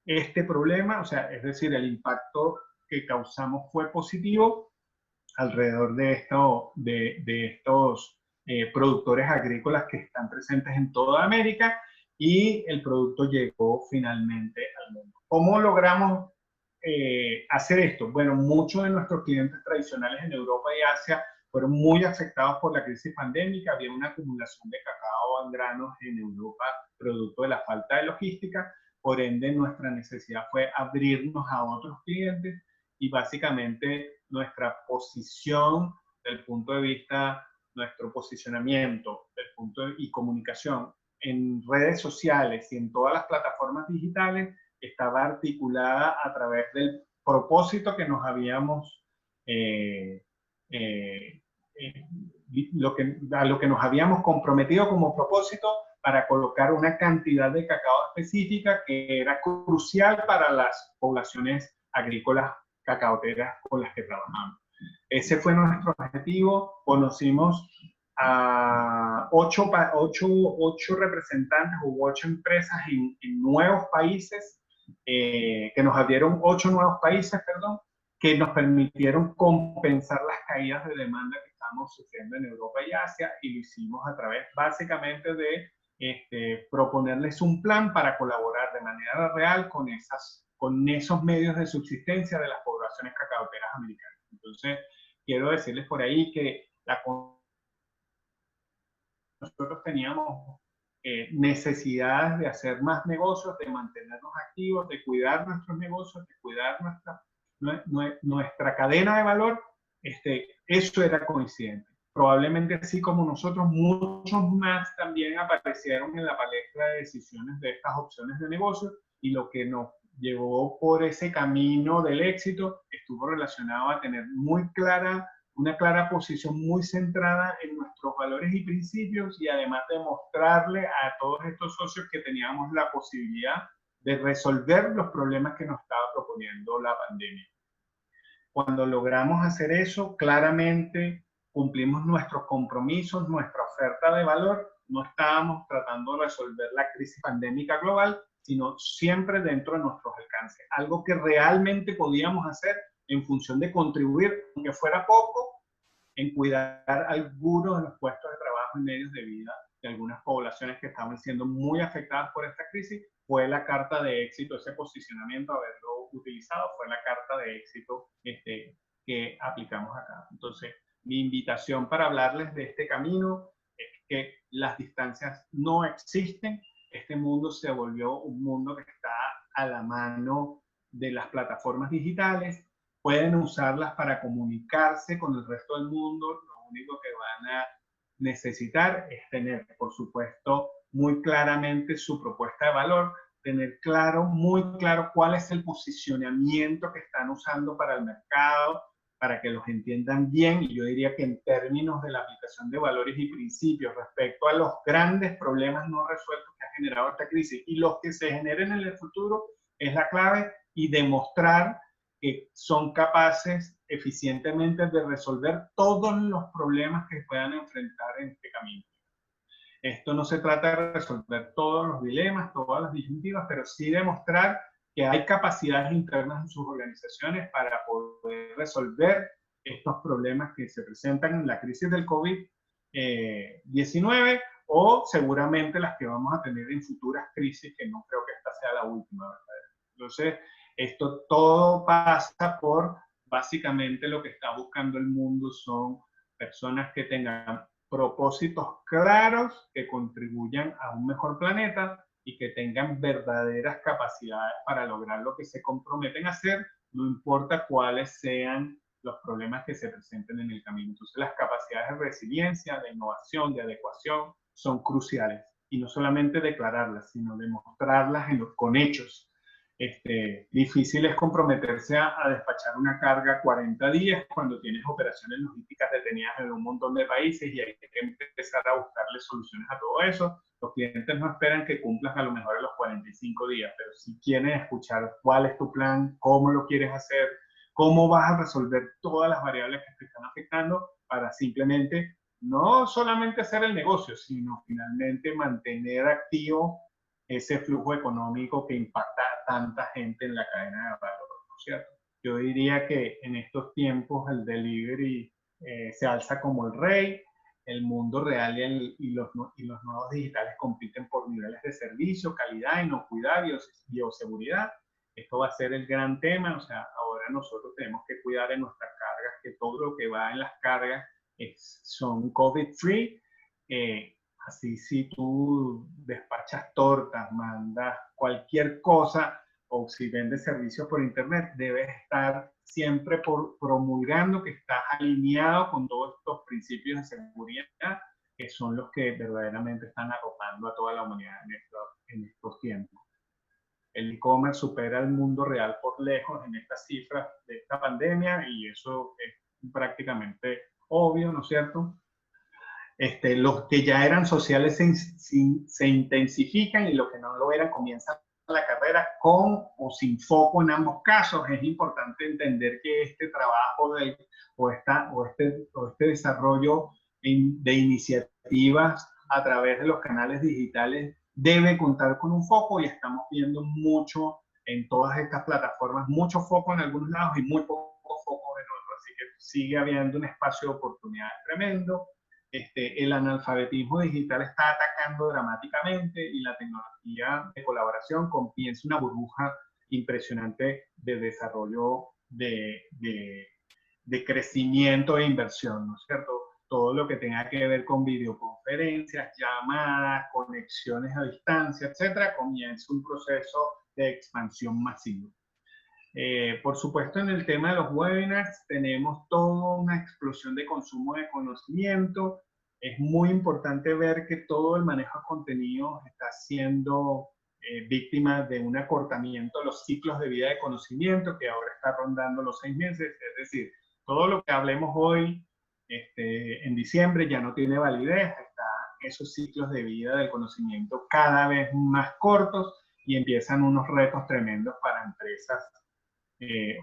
este problema. O sea, es decir, el impacto que causamos fue positivo alrededor de estos productores agrícolas que están presentes en toda América, y el producto llegó finalmente al mundo. ¿Cómo logramos hacer esto? Bueno, muchos de nuestros clientes tradicionales en Europa y Asia fueron muy afectados por la crisis pandémica. Había una acumulación de cacao en granos en Europa producto de la falta de logística. Por ende, nuestra necesidad fue abrirnos a otros clientes, y básicamente nuestra posición del punto de vista, nuestro posicionamiento y comunicación en redes sociales y en todas las plataformas digitales estaba articulada a través del propósito que nos habíamos a lo que nos habíamos comprometido como propósito para colocar una cantidad de cacao específica que era crucial para las poblaciones agrícolas cacaoteras con las que trabajamos. Ese fue nuestro objetivo. Conocimos a 8 representantes u 8 empresas en nuevos países, que nos abrieron 8 nuevos países, perdón, que nos permitieron compensar las caídas de demanda que estamos sufriendo en Europa y Asia, y lo hicimos a través básicamente de proponerles un plan para colaborar de manera real con esos medios de subsistencia de las poblaciones cacaoteras americanas. Entonces, quiero decirles por ahí que nosotros teníamos necesidades de hacer más negocios, de mantenernos activos, de cuidar nuestros negocios, de cuidar nuestra cadena de valor. Eso era coincidente. Probablemente así como nosotros, muchos más también aparecieron en la palestra de decisiones de estas opciones de negocio, y lo que nos llevó por ese camino del éxito estuvo relacionado a tener una clara posición muy centrada en nuestros valores y principios, y además de mostrarle a todos estos socios que teníamos la posibilidad de resolver los problemas que nos estaba proponiendo la pandemia. Cuando logramos hacer eso, claramente cumplimos nuestros compromisos, nuestra oferta de valor. No estábamos tratando de resolver la crisis pandémica global, sino siempre dentro de nuestros alcances. Algo que realmente podíamos hacer en función de contribuir, aunque fuera poco, en cuidar algunos de los puestos de trabajo y medios de vida de algunas poblaciones que estaban siendo muy afectadas por esta crisis. Fue la carta de éxito, ese posicionamiento, haberlo utilizado, fue la carta de éxito que aplicamos acá. Entonces, mi invitación para hablarles de este camino es que las distancias no existen. Este mundo se volvió un mundo que está a la mano de las plataformas digitales. Pueden usarlas para comunicarse con el resto del mundo. Lo único que van a necesitar es tener, por supuesto, muy claramente su propuesta de valor, tener claro, muy claro cuál es el posicionamiento que están usando para el mercado, para que los entiendan bien, y yo diría que en términos de la aplicación de valores y principios respecto a los grandes problemas no resueltos que ha generado esta crisis y los que se generen en el futuro, es la clave, y demostrar que son capaces eficientemente de resolver todos los problemas que puedan enfrentar en este camino. Esto no se trata de resolver todos los dilemas, todas las disyuntivas, pero sí demostrar que hay capacidades internas en sus organizaciones para poder resolver estos problemas que se presentan en la crisis del COVID-19 o seguramente las que vamos a tener en futuras crisis, que no creo que esta sea la última, ¿verdad? Entonces, esto todo pasa por básicamente lo que está buscando el mundo son personas que tengan propósitos claros, que contribuyan a un mejor planeta y que tengan verdaderas capacidades para lograr lo que se comprometen a hacer, no importa cuáles sean los problemas que se presenten en el camino. Entonces, las capacidades de resiliencia, de innovación, de adecuación son cruciales. Y no solamente declararlas, sino demostrarlas con hechos. Difícil es comprometerse a despachar una carga 40 días cuando tienes operaciones logísticas detenidas en un montón de países y hay que empezar a buscarle soluciones a todo eso. Los clientes no esperan que cumplas a lo mejor a los 45 días, pero si quieren escuchar cuál es tu plan, cómo lo quieres hacer, cómo vas a resolver todas las variables que te están afectando para simplemente no solamente hacer el negocio, sino finalmente mantener activo ese flujo económico que impacta a tanta gente en la cadena de valor, ¿no es cierto? Yo diría que en estos tiempos el delivery se alza como el rey, el mundo real y los nuevos digitales compiten por niveles de servicio, calidad, inocuidad, bioseguridad. Esto va a ser el gran tema, o sea, ahora nosotros tenemos que cuidar de nuestras cargas, que todo lo que va en las cargas son COVID-free. Así si tú despachas tortas, mandas cualquier cosa o si vendes servicios por internet, debes estar siempre promulgando que estás alineado con todos estos principios de seguridad que son los que verdaderamente están arropando a toda la humanidad en estos tiempos. El e-commerce supera el mundo real por lejos en estas cifras de esta pandemia y eso es prácticamente obvio, ¿no es cierto? Los que ya eran sociales se intensifican y los que no lo eran comienzan la carrera con o sin foco en ambos casos. Es importante entender que este trabajo o este desarrollo de iniciativas a través de los canales digitales debe contar con un foco y estamos viendo mucho en todas estas plataformas, mucho foco en algunos lados y muy poco foco en otros. Así que sigue habiendo un espacio de oportunidades tremendo. El analfabetismo digital está atacando dramáticamente y la tecnología de colaboración comienza una burbuja impresionante de desarrollo, de crecimiento e inversión, ¿no es cierto? Todo lo que tenga que ver con videoconferencias, llamadas, conexiones a distancia, etcétera, comienza un proceso de expansión masivo. Por supuesto, en el tema de los webinars tenemos toda una explosión de consumo de conocimiento. Es muy importante ver que todo el manejo de contenido está siendo víctima de un acortamiento de los ciclos de vida de conocimiento que ahora está rondando los 6 meses. Es decir, todo lo que hablemos hoy en diciembre ya no tiene validez. Esos ciclos de vida del conocimiento cada vez más cortos y empiezan unos retos tremendos para empresas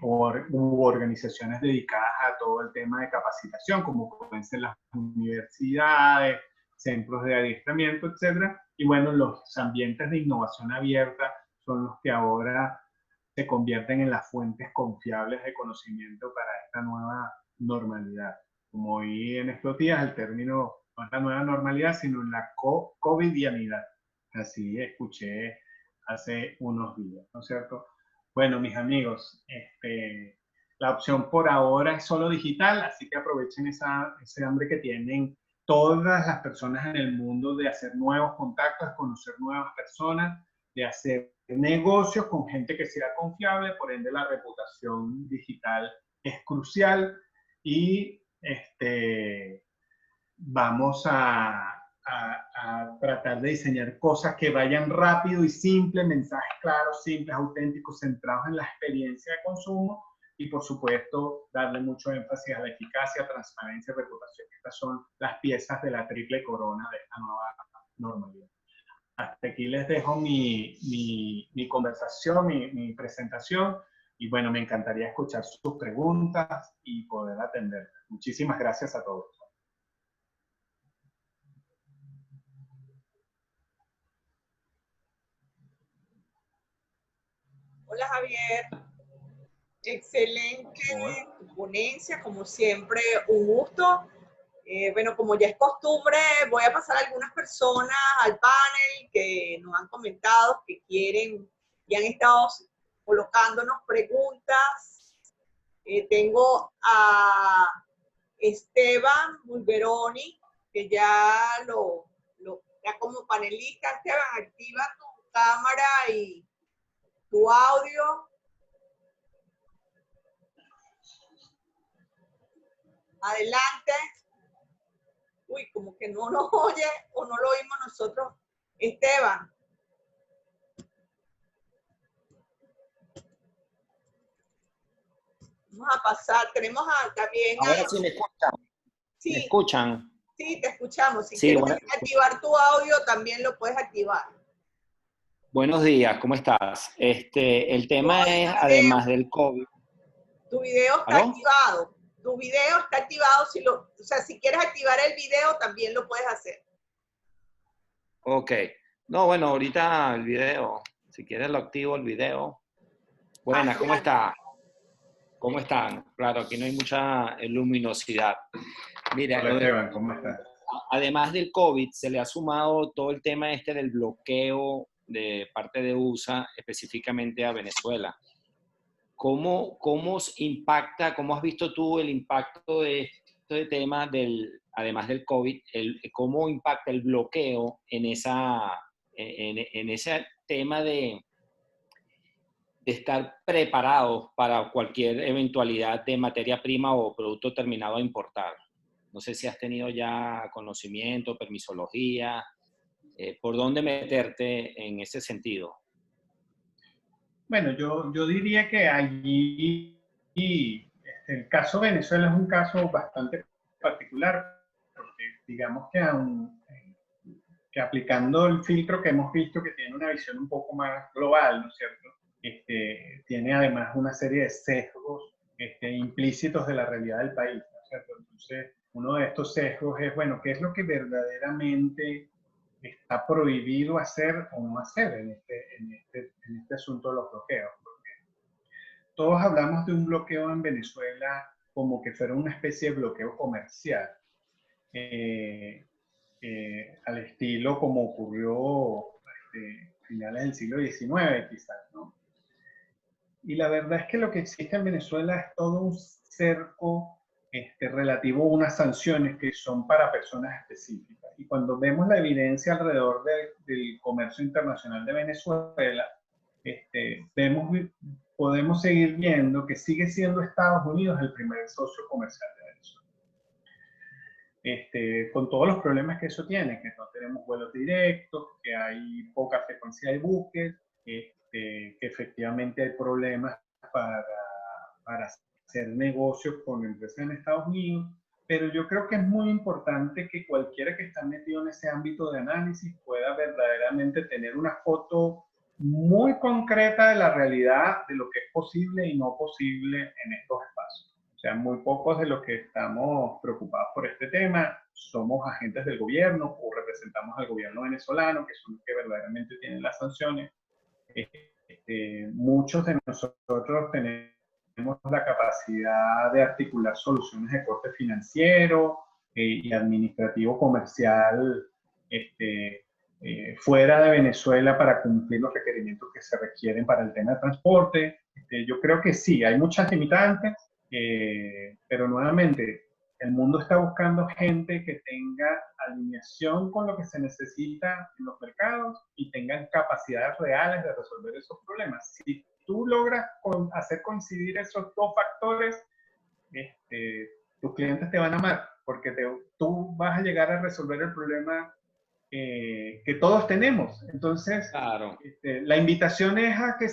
u organizaciones dedicadas a todo el tema de capacitación, como pueden ser las universidades, centros de adiestramiento, etc. Y bueno, los ambientes de innovación abierta son los que ahora se convierten en las fuentes confiables de conocimiento para esta nueva normalidad. Como oí en estos días, el término no es la nueva normalidad, sino la covidianidad. Así escuché hace unos días, ¿no es cierto? Bueno, mis amigos, la opción por ahora es solo digital, así que aprovechen ese hambre que tienen todas las personas en el mundo de hacer nuevos contactos, conocer nuevas personas, de hacer negocios con gente que sea confiable, por ende la reputación digital es crucial y vamos a tratar de diseñar cosas que vayan rápido y simple, mensajes claros, simples, auténticos, centrados en la experiencia de consumo y, por supuesto, darle mucho énfasis a la eficacia, transparencia y reputación. Estas son las piezas de la triple corona de esta nueva normalidad. Hasta aquí les dejo mi conversación, mi presentación. Y bueno, me encantaría escuchar sus preguntas y poder atenderlas. Muchísimas gracias a todos. Hola Javier, excelente ponencia, como siempre, un gusto. Bueno, como ya es costumbre, voy a pasar a algunas personas al panel que nos han comentado que quieren y han estado colocándonos preguntas. Tengo a Esteban Bulgeroni, que ya ya como panelista. Esteban, activa tu cámara y tu audio. Adelante. Uy, como que no nos oye o no lo oímos nosotros. Esteban. Vamos a pasar. Tenemos también Ahora sí me escuchan. Sí, ¿Me escuchan? Sí, te escuchamos. Si Sí, quieres bueno, activar tu audio, también lo puedes activar. buenos días, ¿cómo estás? El tema es, además del COVID. Tu video está activado. Tu video está activado. O sea, si quieres activar el video, también lo puedes hacer. Ok. No, bueno, ahorita el video, si quieres lo activo el video. Buenas, ¿cómo está? ¿Cómo están? Claro, aquí no hay mucha luminosidad. Mira, hola Esteban, ¿cómo estás? Además del COVID, se le ha sumado todo el tema del bloqueo de parte de USA, específicamente a Venezuela. ¿Cómo impacta, cómo has visto tú el impacto de este tema además del COVID, cómo impacta el bloqueo en ese tema de estar preparados para cualquier eventualidad de materia prima o producto terminado a importar? No sé si has tenido ya conocimiento, permisología, ¿por dónde meterte en ese sentido? Bueno, yo diría que allí el caso Venezuela es un caso bastante particular, porque digamos que aplicando el filtro que hemos visto que tiene una visión un poco más global, ¿no es cierto? Tiene además una serie de sesgos implícitos de la realidad del país, ¿no es cierto? Entonces, uno de estos sesgos es, bueno, ¿qué es lo que verdaderamente está prohibido hacer o no hacer en este asunto de los bloqueos? Porque todos hablamos de un bloqueo en Venezuela como que fuera una especie de bloqueo comercial, al estilo como ocurrió a finales del siglo XIX quizás, ¿no? Y la verdad es que lo que existe en Venezuela es todo un cerco relativo a unas sanciones que son para personas específicas. Y cuando vemos la evidencia alrededor del comercio internacional de Venezuela, podemos seguir viendo que sigue siendo Estados Unidos el primer socio comercial de Venezuela. Con todos los problemas que eso tiene, que no tenemos vuelos directos, que hay poca frecuencia de buques, que efectivamente hay problemas para hacer negocios con empresas en Estados Unidos, pero yo creo que es muy importante que cualquiera que está metido en ese ámbito de análisis pueda verdaderamente tener una foto muy concreta de la realidad de lo que es posible y no posible en estos espacios. O sea, muy pocos de los que estamos preocupados por este tema somos agentes del gobierno o representamos al gobierno venezolano, que son los que verdaderamente tienen las sanciones. muchos de nosotros tenemos la capacidad de articular soluciones de corte financiero y administrativo comercial fuera de Venezuela para cumplir los requerimientos que se requieren para el tema de transporte. Yo creo que sí, hay muchas limitantes, pero nuevamente el mundo está buscando gente que tenga alineación con lo que se necesita en los mercados y tengan capacidades reales de resolver esos problemas. Si tú logras hacer coincidir esos dos factores, tus clientes te van a amar, porque tú vas a llegar a resolver el problema que todos tenemos. Entonces, Claro. la invitación es a que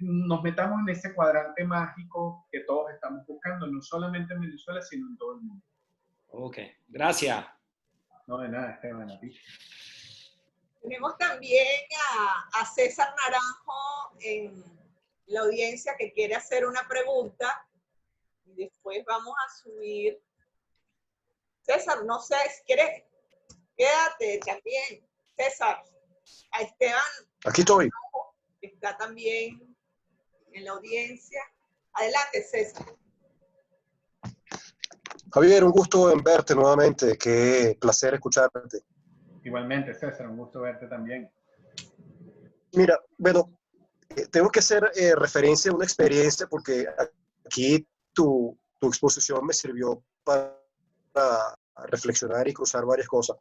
nos metamos en ese cuadrante mágico que todos estamos buscando, no solamente en Venezuela, sino en todo el mundo. Ok, gracias. No, de nada, Esteban, a ti. Tenemos también a César Naranjo en la audiencia que quiere hacer una pregunta. Y después vamos a subir. César, no sé, si quieres, quédate también. César, a Esteban. Aquí estoy. Está también en la audiencia. Adelante, César. Javier, un gusto en verte nuevamente. Qué placer escucharte. Igualmente, César, un gusto verte también. Mira, bueno, tengo que hacer referencia a una experiencia porque aquí tu exposición me sirvió para reflexionar y cruzar varias cosas.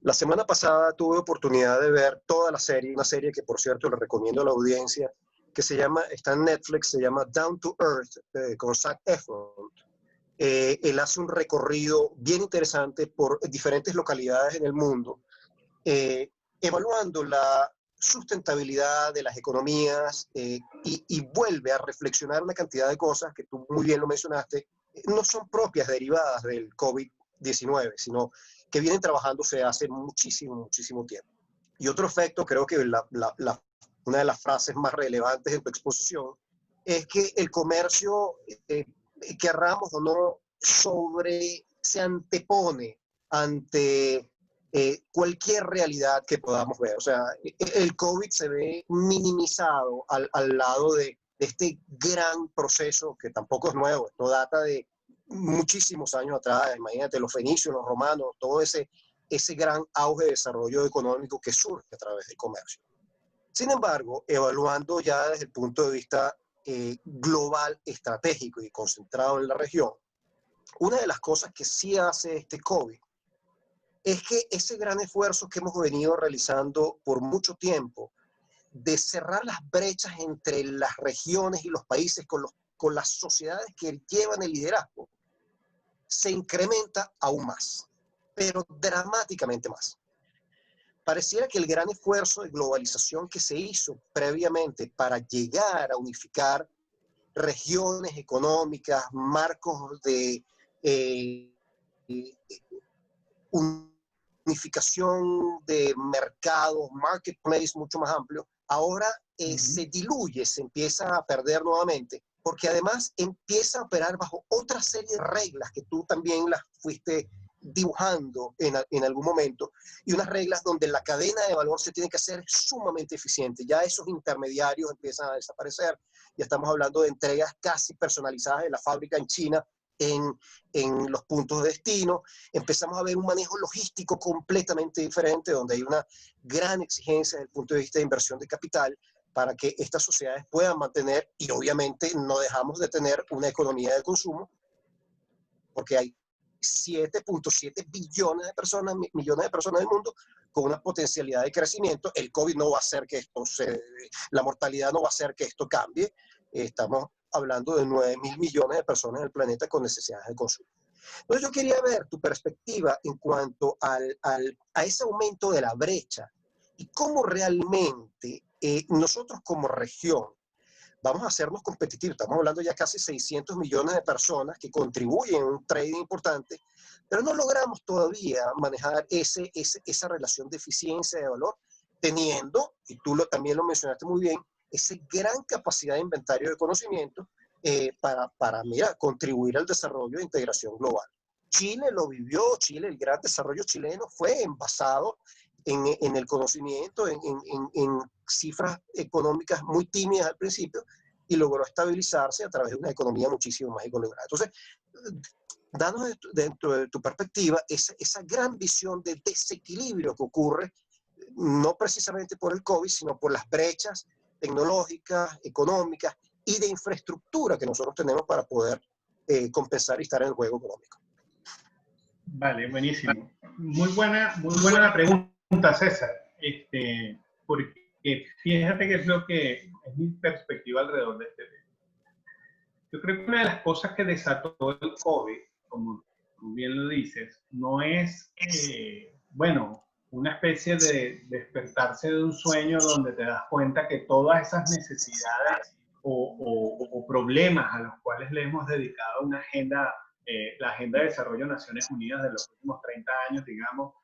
La semana pasada tuve oportunidad de ver toda la serie, una serie que por cierto le recomiendo a la audiencia, que está en Netflix, se llama Down to Earth, con Zac Efron. Él hace un recorrido bien interesante por diferentes localidades en el mundo, evaluando la sustentabilidad de las economías y vuelve a reflexionar una cantidad de cosas que tú muy bien lo mencionaste, no son propias derivadas del COVID-19, sino que vienen trabajándose hace muchísimo, muchísimo tiempo. Y otro efecto, creo que una de las frases más relevantes en tu exposición, es que el comercio, querramos o no, se antepone ante cualquier realidad que podamos ver. O sea, el COVID se ve minimizado al lado de este gran proceso que tampoco es nuevo, esto data de muchísimos años atrás. Imagínate, los fenicios, los romanos, todo ese gran auge de desarrollo económico que surge a través del comercio. Sin embargo, evaluando ya desde el punto de vista global, estratégico y concentrado en la región, una de las cosas que sí hace este COVID es que ese gran esfuerzo que hemos venido realizando por mucho tiempo de cerrar las brechas entre las regiones y los países con las sociedades que llevan el liderazgo, se incrementa aún más, pero dramáticamente más. Pareciera que el gran esfuerzo de globalización que se hizo previamente para llegar a unificar regiones económicas, marcos de unificación de mercados, marketplace mucho más amplio, ahora se diluye, se empieza a perder nuevamente, porque además empieza a operar bajo otra serie de reglas que tú también las fuiste dibujando en algún momento, y unas reglas donde la cadena de valor se tiene que hacer sumamente eficiente. Ya esos intermediarios empiezan a desaparecer, ya estamos hablando de entregas casi personalizadas de la fábrica en China en los puntos de destino. Empezamos a ver un manejo logístico completamente diferente, donde hay una gran exigencia desde el punto de vista de inversión de capital para que estas sociedades puedan mantener, y obviamente no dejamos de tener una economía de consumo, porque hay 7.7 billones de personas, millones de personas en el mundo, con una potencialidad de crecimiento. El COVID no va a hacer que la mortalidad no va a hacer que esto cambie. Estamos hablando de 9.000 millones de personas en el planeta con necesidades de consumo. Entonces yo quería ver tu perspectiva en cuanto a ese aumento de la brecha y cómo realmente nosotros como región vamos a hacernos competitivos. Estamos hablando ya casi 600 millones de personas que contribuyen a un trading importante, pero no logramos todavía manejar esa relación de eficiencia de valor, teniendo, y tú también lo mencionaste muy bien, esa gran capacidad de inventario de conocimiento para contribuir al desarrollo de integración global. Chile lo vivió, el gran desarrollo chileno fue envasado en el conocimiento, en cifras económicas muy tímidas al principio, y logró estabilizarse a través de una economía muchísimo más equilibrada. Entonces, danos dentro de tu perspectiva esa gran visión de desequilibrio que ocurre, no precisamente por el COVID, sino por las brechas tecnológicas, económicas y de infraestructura que nosotros tenemos para poder compensar y estar en el juego económico. Vale, buenísimo. Muy buena la pregunta, César. Porque fíjate que es lo que es mi perspectiva alrededor de este tema. Yo creo que una de las cosas que desató el COVID, como tú bien lo dices, no es, bueno, una especie de despertarse de un sueño donde te das cuenta que todas esas necesidades o problemas a los cuales le hemos dedicado una agenda, la Agenda de Desarrollo de Naciones Unidas de los últimos 30 años, digamos,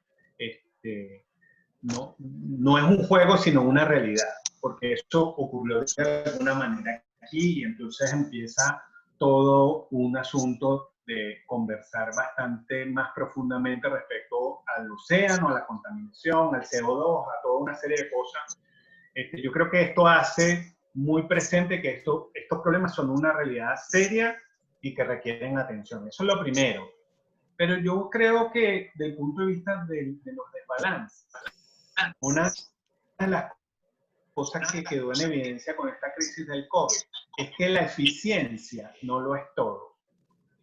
no es un juego, sino una realidad, porque esto ocurrió de alguna manera aquí y entonces empieza todo un asunto de conversar bastante más profundamente respecto al océano, a la contaminación, al CO2, a toda una serie de cosas. Yo creo que esto hace muy presente que estos problemas son una realidad seria y que requieren atención. Eso es lo primero. Pero yo creo que desde el punto de vista de los desbalances, una de las cosas que quedó en evidencia con esta crisis del COVID es que la eficiencia no lo es todo.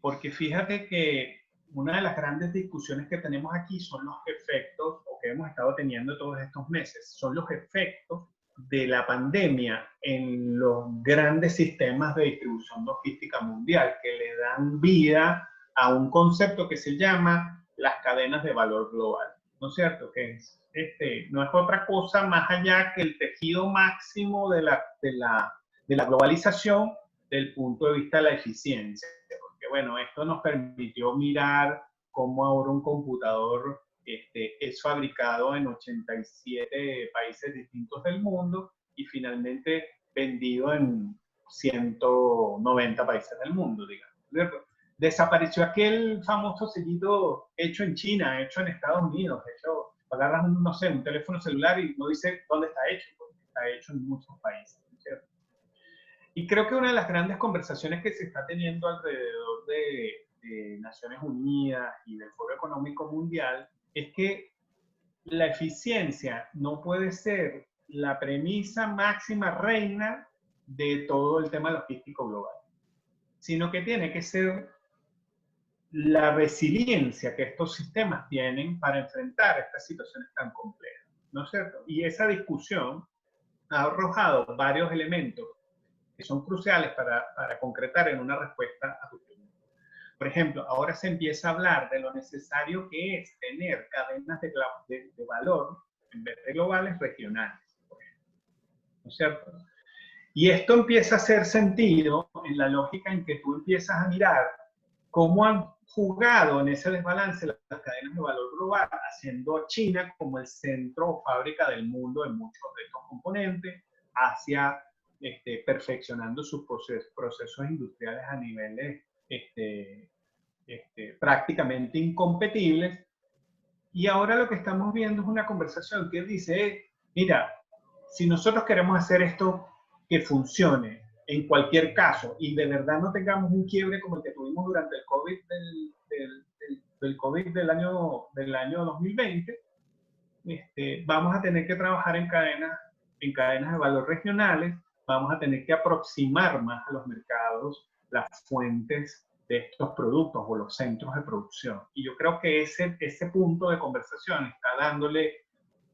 Porque fíjate que una de las grandes discusiones que tenemos aquí son los efectos, o que hemos estado teniendo todos estos meses, son los efectos de la pandemia en los grandes sistemas de distribución logística mundial, que le dan vida a un concepto que se llama las cadenas de valor global, ¿no es cierto? Que es, no es otra cosa más allá que el tejido máximo de la globalización desde el punto de vista de la eficiencia. Porque, bueno, esto nos permitió mirar cómo ahora un computador es fabricado en 87 países distintos del mundo y finalmente vendido en 190 países del mundo, digamos, ¿cierto? Desapareció aquel famoso sellito hecho en China, hecho en Estados Unidos, hecho, agarras, no sé, un teléfono celular y no dice dónde está hecho, porque está hecho en muchos países, ¿cierto? Y creo que una de las grandes conversaciones que se está teniendo alrededor de Naciones Unidas y del Foro Económico Mundial es que la eficiencia no puede ser la premisa máxima reina de todo el tema logístico global, sino que tiene que ser la resiliencia que estos sistemas tienen para enfrentar estas situaciones tan complejas, ¿no es cierto? Y esa discusión ha arrojado varios elementos que son cruciales para concretar en una respuesta a tu pregunta. Por ejemplo, ahora se empieza a hablar de lo necesario que es tener cadenas de valor, en vez de globales, regionales, por ejemplo, ¿no es cierto? Y esto empieza a hacer sentido en la lógica en que tú empiezas a mirar cómo han jugado en ese desbalance las cadenas de valor global, haciendo a China como el centro o fábrica del mundo de muchos de estos componentes, hacia perfeccionando sus procesos industriales a niveles prácticamente incompetibles. Y ahora lo que estamos viendo es una conversación que dice, mira, si nosotros queremos hacer esto que funcione en cualquier caso y de verdad no tengamos un quiebre como el que tuvimos durante el COVID del COVID del año 2020, vamos a tener que trabajar en cadenas de valor regionales, vamos a tener que aproximar más a los mercados las fuentes de estos productos o los centros de producción. Y yo creo que ese punto de conversación está dándole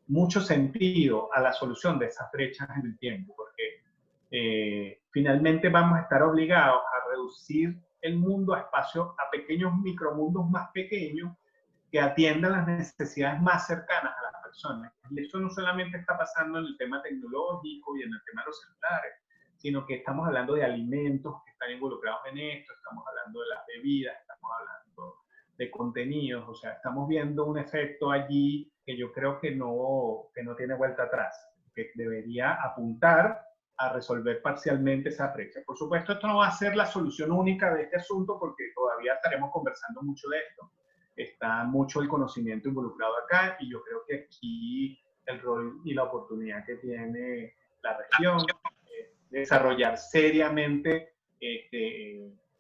mucho sentido a la solución de esas brechas en el tiempo, porque finalmente vamos a estar obligados a reducir el mundo a pequeños micromundos más pequeños que atiendan las necesidades más cercanas a las personas. Y eso no solamente está pasando en el tema tecnológico y en el tema de los celulares, sino que estamos hablando de alimentos que están involucrados en esto, estamos hablando de las bebidas, estamos hablando de contenidos, o sea, estamos viendo un efecto allí que yo creo que no tiene vuelta atrás, que debería apuntar a resolver parcialmente esa brecha. Por supuesto, esto no va a ser la solución única de este asunto porque todavía estaremos conversando mucho de esto, está mucho el conocimiento involucrado acá, y yo creo que aquí el rol y la oportunidad que tiene la región es desarrollar seriamente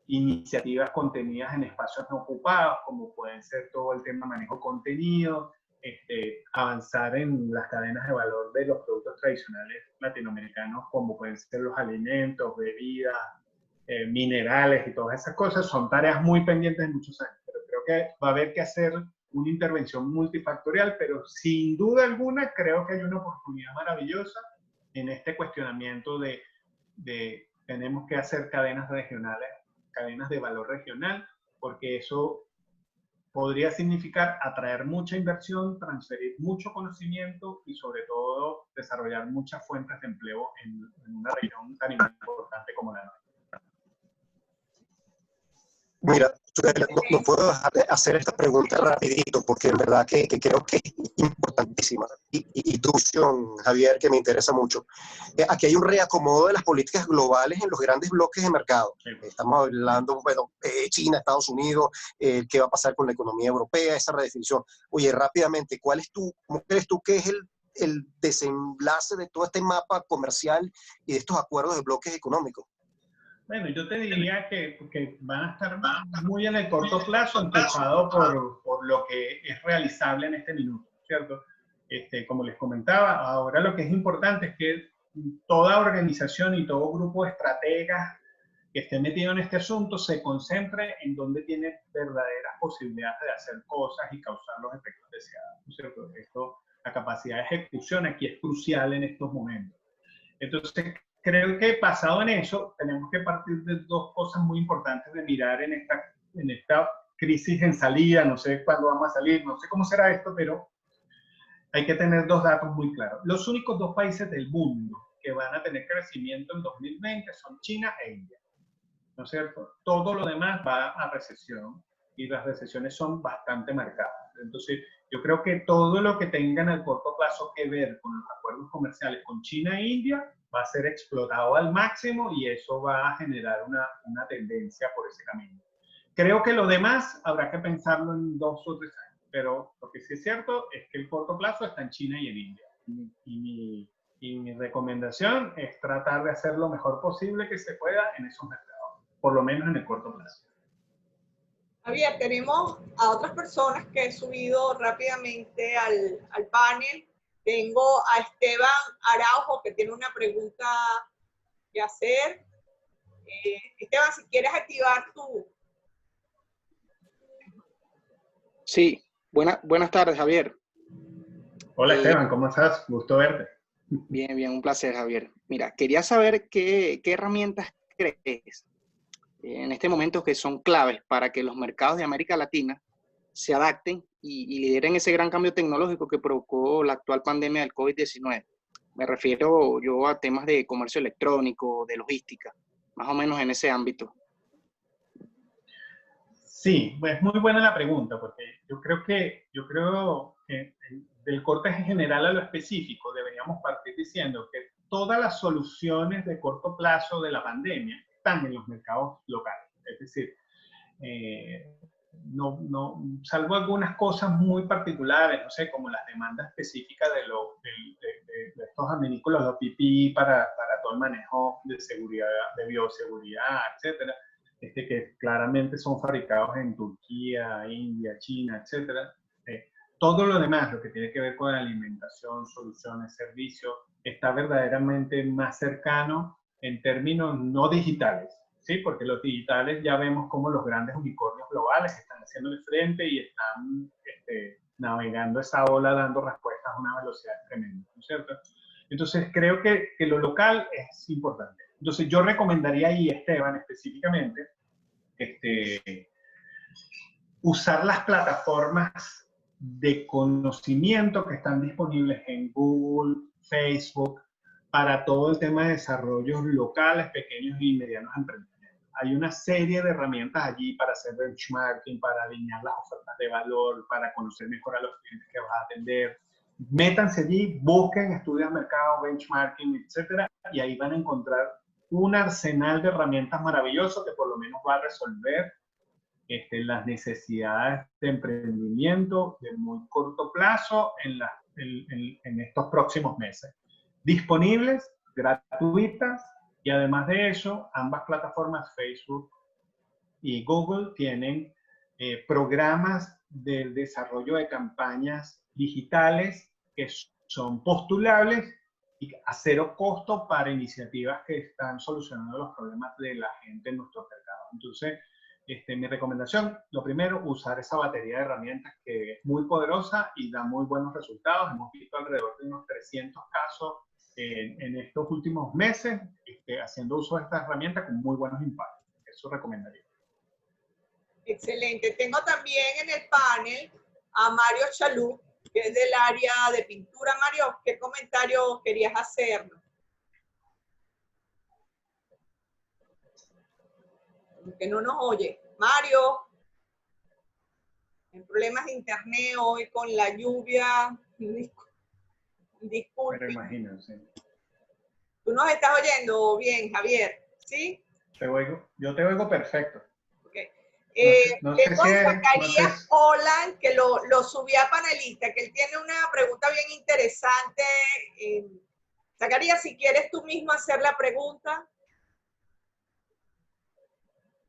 iniciativas contenidas en espacios no ocupados, como pueden ser todo el tema de manejo de contenido, avanzar en las cadenas de valor de los productos tradicionales latinoamericanos, como pueden ser los alimentos, bebidas, minerales y todas esas cosas. Son tareas muy pendientes de muchos años, pero creo que va a haber que hacer una intervención multifactorial, pero sin duda alguna creo que hay una oportunidad maravillosa en este cuestionamiento de tenemos que hacer cadenas regionales, cadenas de valor regional, porque eso podría significar atraer mucha inversión, transferir mucho conocimiento y sobre todo desarrollar muchas fuentes de empleo en una región tan importante como la nuestra. Mira, no puedo dejar de hacer esta pregunta rapidito, porque en verdad que creo que es importantísima. Y tu visión, Javier, que me interesa mucho. Aquí hay un reacomodo de las políticas globales en los grandes bloques de mercado. Sí. Estamos hablando, bueno, China, Estados Unidos, qué va a pasar con la economía europea, esa redefinición. Oye, rápidamente, ¿cómo crees tú que es el desenlace de todo este mapa comercial y de estos acuerdos de bloques económicos? Bueno, yo te diría que van a estar muy en el corto plazo, empujado por lo que es realizable en este minuto, ¿cierto? Como les comentaba, ahora lo que es importante es que toda organización y todo grupo de estrategas que esté metido en este asunto se concentre en donde tiene verdaderas posibilidades de hacer cosas y causar los efectos deseados, ¿cierto? La capacidad de ejecución aquí es crucial en estos momentos. Entonces, creo que basado en eso, tenemos que partir de dos cosas muy importantes de mirar en esta crisis en salida. No sé cuándo vamos a salir, no sé cómo será esto, pero hay que tener dos datos muy claros. Los únicos dos países del mundo que van a tener crecimiento en 2020 son China e India, ¿no es cierto? Todo lo demás va a recesión, y las recesiones son bastante marcadas. Entonces, yo creo que todo lo que tenga en el corto plazo que ver con los acuerdos comerciales con China e India va a ser explotado al máximo, y eso va a generar una tendencia por ese camino. Creo que lo demás habrá que pensarlo en 2 o 3 años, pero lo que sí es cierto es que el corto plazo está en China y en India. Y mi recomendación es tratar de hacer lo mejor posible que se pueda en esos mercados, por lo menos en el corto plazo. Javier, tenemos a otras personas que he subido rápidamente al panel. Tengo a Esteban Araujo, que tiene una pregunta que hacer. Esteban, si quieres activar tu... Sí, buenas tardes, Javier. Hola Esteban, ¿cómo estás? Gusto verte. Bien, un placer, Javier. Mira, quería saber qué herramientas crees en este momento que son claves para que los mercados de América Latina se adapten y lideren ese gran cambio tecnológico que provocó la actual pandemia del COVID-19. Me refiero yo a temas de comercio electrónico, de logística, más o menos en ese ámbito. Sí, es muy buena la pregunta, porque yo creo que del corte general a lo específico deberíamos partir diciendo que todas las soluciones de corto plazo de la pandemia están en los mercados locales. Es decir, salvo algunas cosas muy particulares, no sé, como las demandas específicas de estos adminículos de PPE para todo el manejo de seguridad, de bioseguridad, etcétera, que claramente son fabricados en Turquía, India, China, etcétera. Todo lo demás, lo que tiene que ver con alimentación, soluciones, servicios, está verdaderamente más cercano en términos no digitales, ¿sí? Porque los digitales ya vemos cómo los grandes unicornios globales están haciéndole frente y están navegando esa ola, dando respuestas a una velocidad tremenda, ¿no es cierto? Entonces, creo que lo local es importante. Entonces, yo recomendaría ahí, Esteban, específicamente, usar las plataformas de conocimiento que están disponibles en Google, Facebook, para todo el tema de desarrollos locales, pequeños y medianos emprendimientos. Hay una serie de herramientas allí para hacer benchmarking, para alinear las ofertas de valor, para conocer mejor a los clientes que vas a atender. Métanse allí, busquen estudios de mercado, benchmarking, etcétera, y ahí van a encontrar un arsenal de herramientas maravilloso que por lo menos va a resolver las necesidades de emprendimiento de muy corto plazo en estos próximos meses. Disponibles, gratuitas, y además de eso, ambas plataformas, Facebook y Google, tienen programas de desarrollo de campañas digitales que son postulables y a cero costo para iniciativas que están solucionando los problemas de la gente en nuestro mercado. Entonces, mi recomendación, lo primero, usar esa batería de herramientas que es muy poderosa y da muy buenos resultados. Hemos visto alrededor de unos 300 casos en estos últimos meses haciendo uso de estas herramientas con muy buenos impactos. Eso recomendaría. Excelente. Tengo también en el panel a Mario Chalú, que es del área de pintura. Mario, ¿qué comentario querías hacernos? Que no nos oye. Mario, hay problemas de internet hoy con la lluvia. Disculpe. Pero imagino, sí. ¿Tú nos estás oyendo bien, Javier? ¿Sí? Yo te oigo perfecto. Okay. No sé tengo si a Zacarías Holland, que lo subí a panelista, que él tiene una pregunta bien interesante. Zacarías, si quieres tú mismo hacer la pregunta.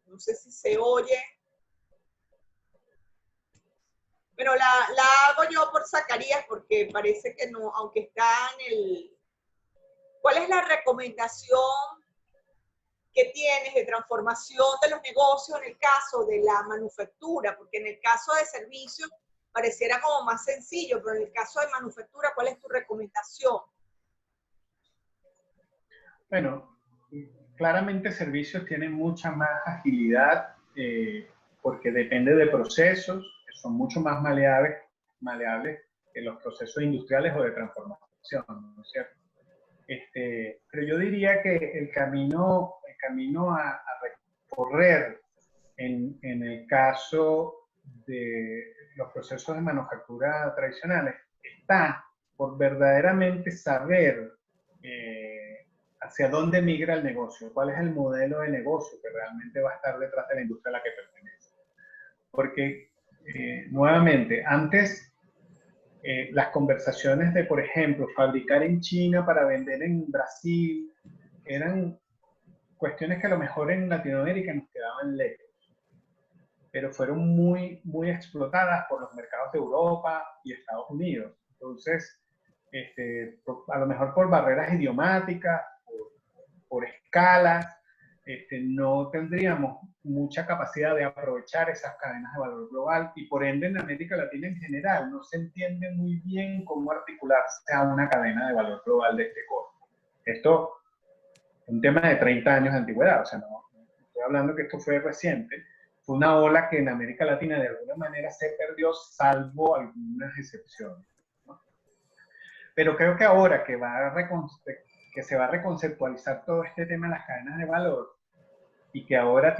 No sé si se oye. Bueno, la hago yo por Zacarías porque parece que no, aunque está en el... ¿Cuál es la recomendación que tienes de transformación de los negocios en el caso de la manufactura? Porque en el caso de servicios pareciera como más sencillo, pero en el caso de manufactura, ¿cuál es tu recomendación? Bueno, claramente servicios tienen mucha más agilidad porque depende de procesos que son mucho más maleables que los procesos industriales o de transformación, ¿no es cierto? Pero yo diría que el camino a recorrer en el caso de los procesos de manufactura tradicionales está por verdaderamente saber hacia dónde migra el negocio, cuál es el modelo de negocio que realmente va a estar detrás de la industria a la que pertenece. Porque, nuevamente, antes las conversaciones de, por ejemplo, fabricar en China para vender en Brasil, eran cuestiones que a lo mejor en Latinoamérica nos quedaban lejos, pero fueron muy, muy explotadas por los mercados de Europa y Estados Unidos. Entonces, a lo mejor por barreras idiomáticas, por escalas, no tendríamos mucha capacidad de aprovechar esas cadenas de valor global y por ende en América Latina en general no se entiende muy bien cómo articularse a una cadena de valor global de este corte. Esto es un tema de 30 años de antigüedad, o sea, no estoy hablando que esto fue reciente, fue una ola que en América Latina de alguna manera se perdió, salvo algunas excepciones, ¿no? Pero creo que ahora que se va a reconceptualizar todo este tema de las cadenas de valor y que ahora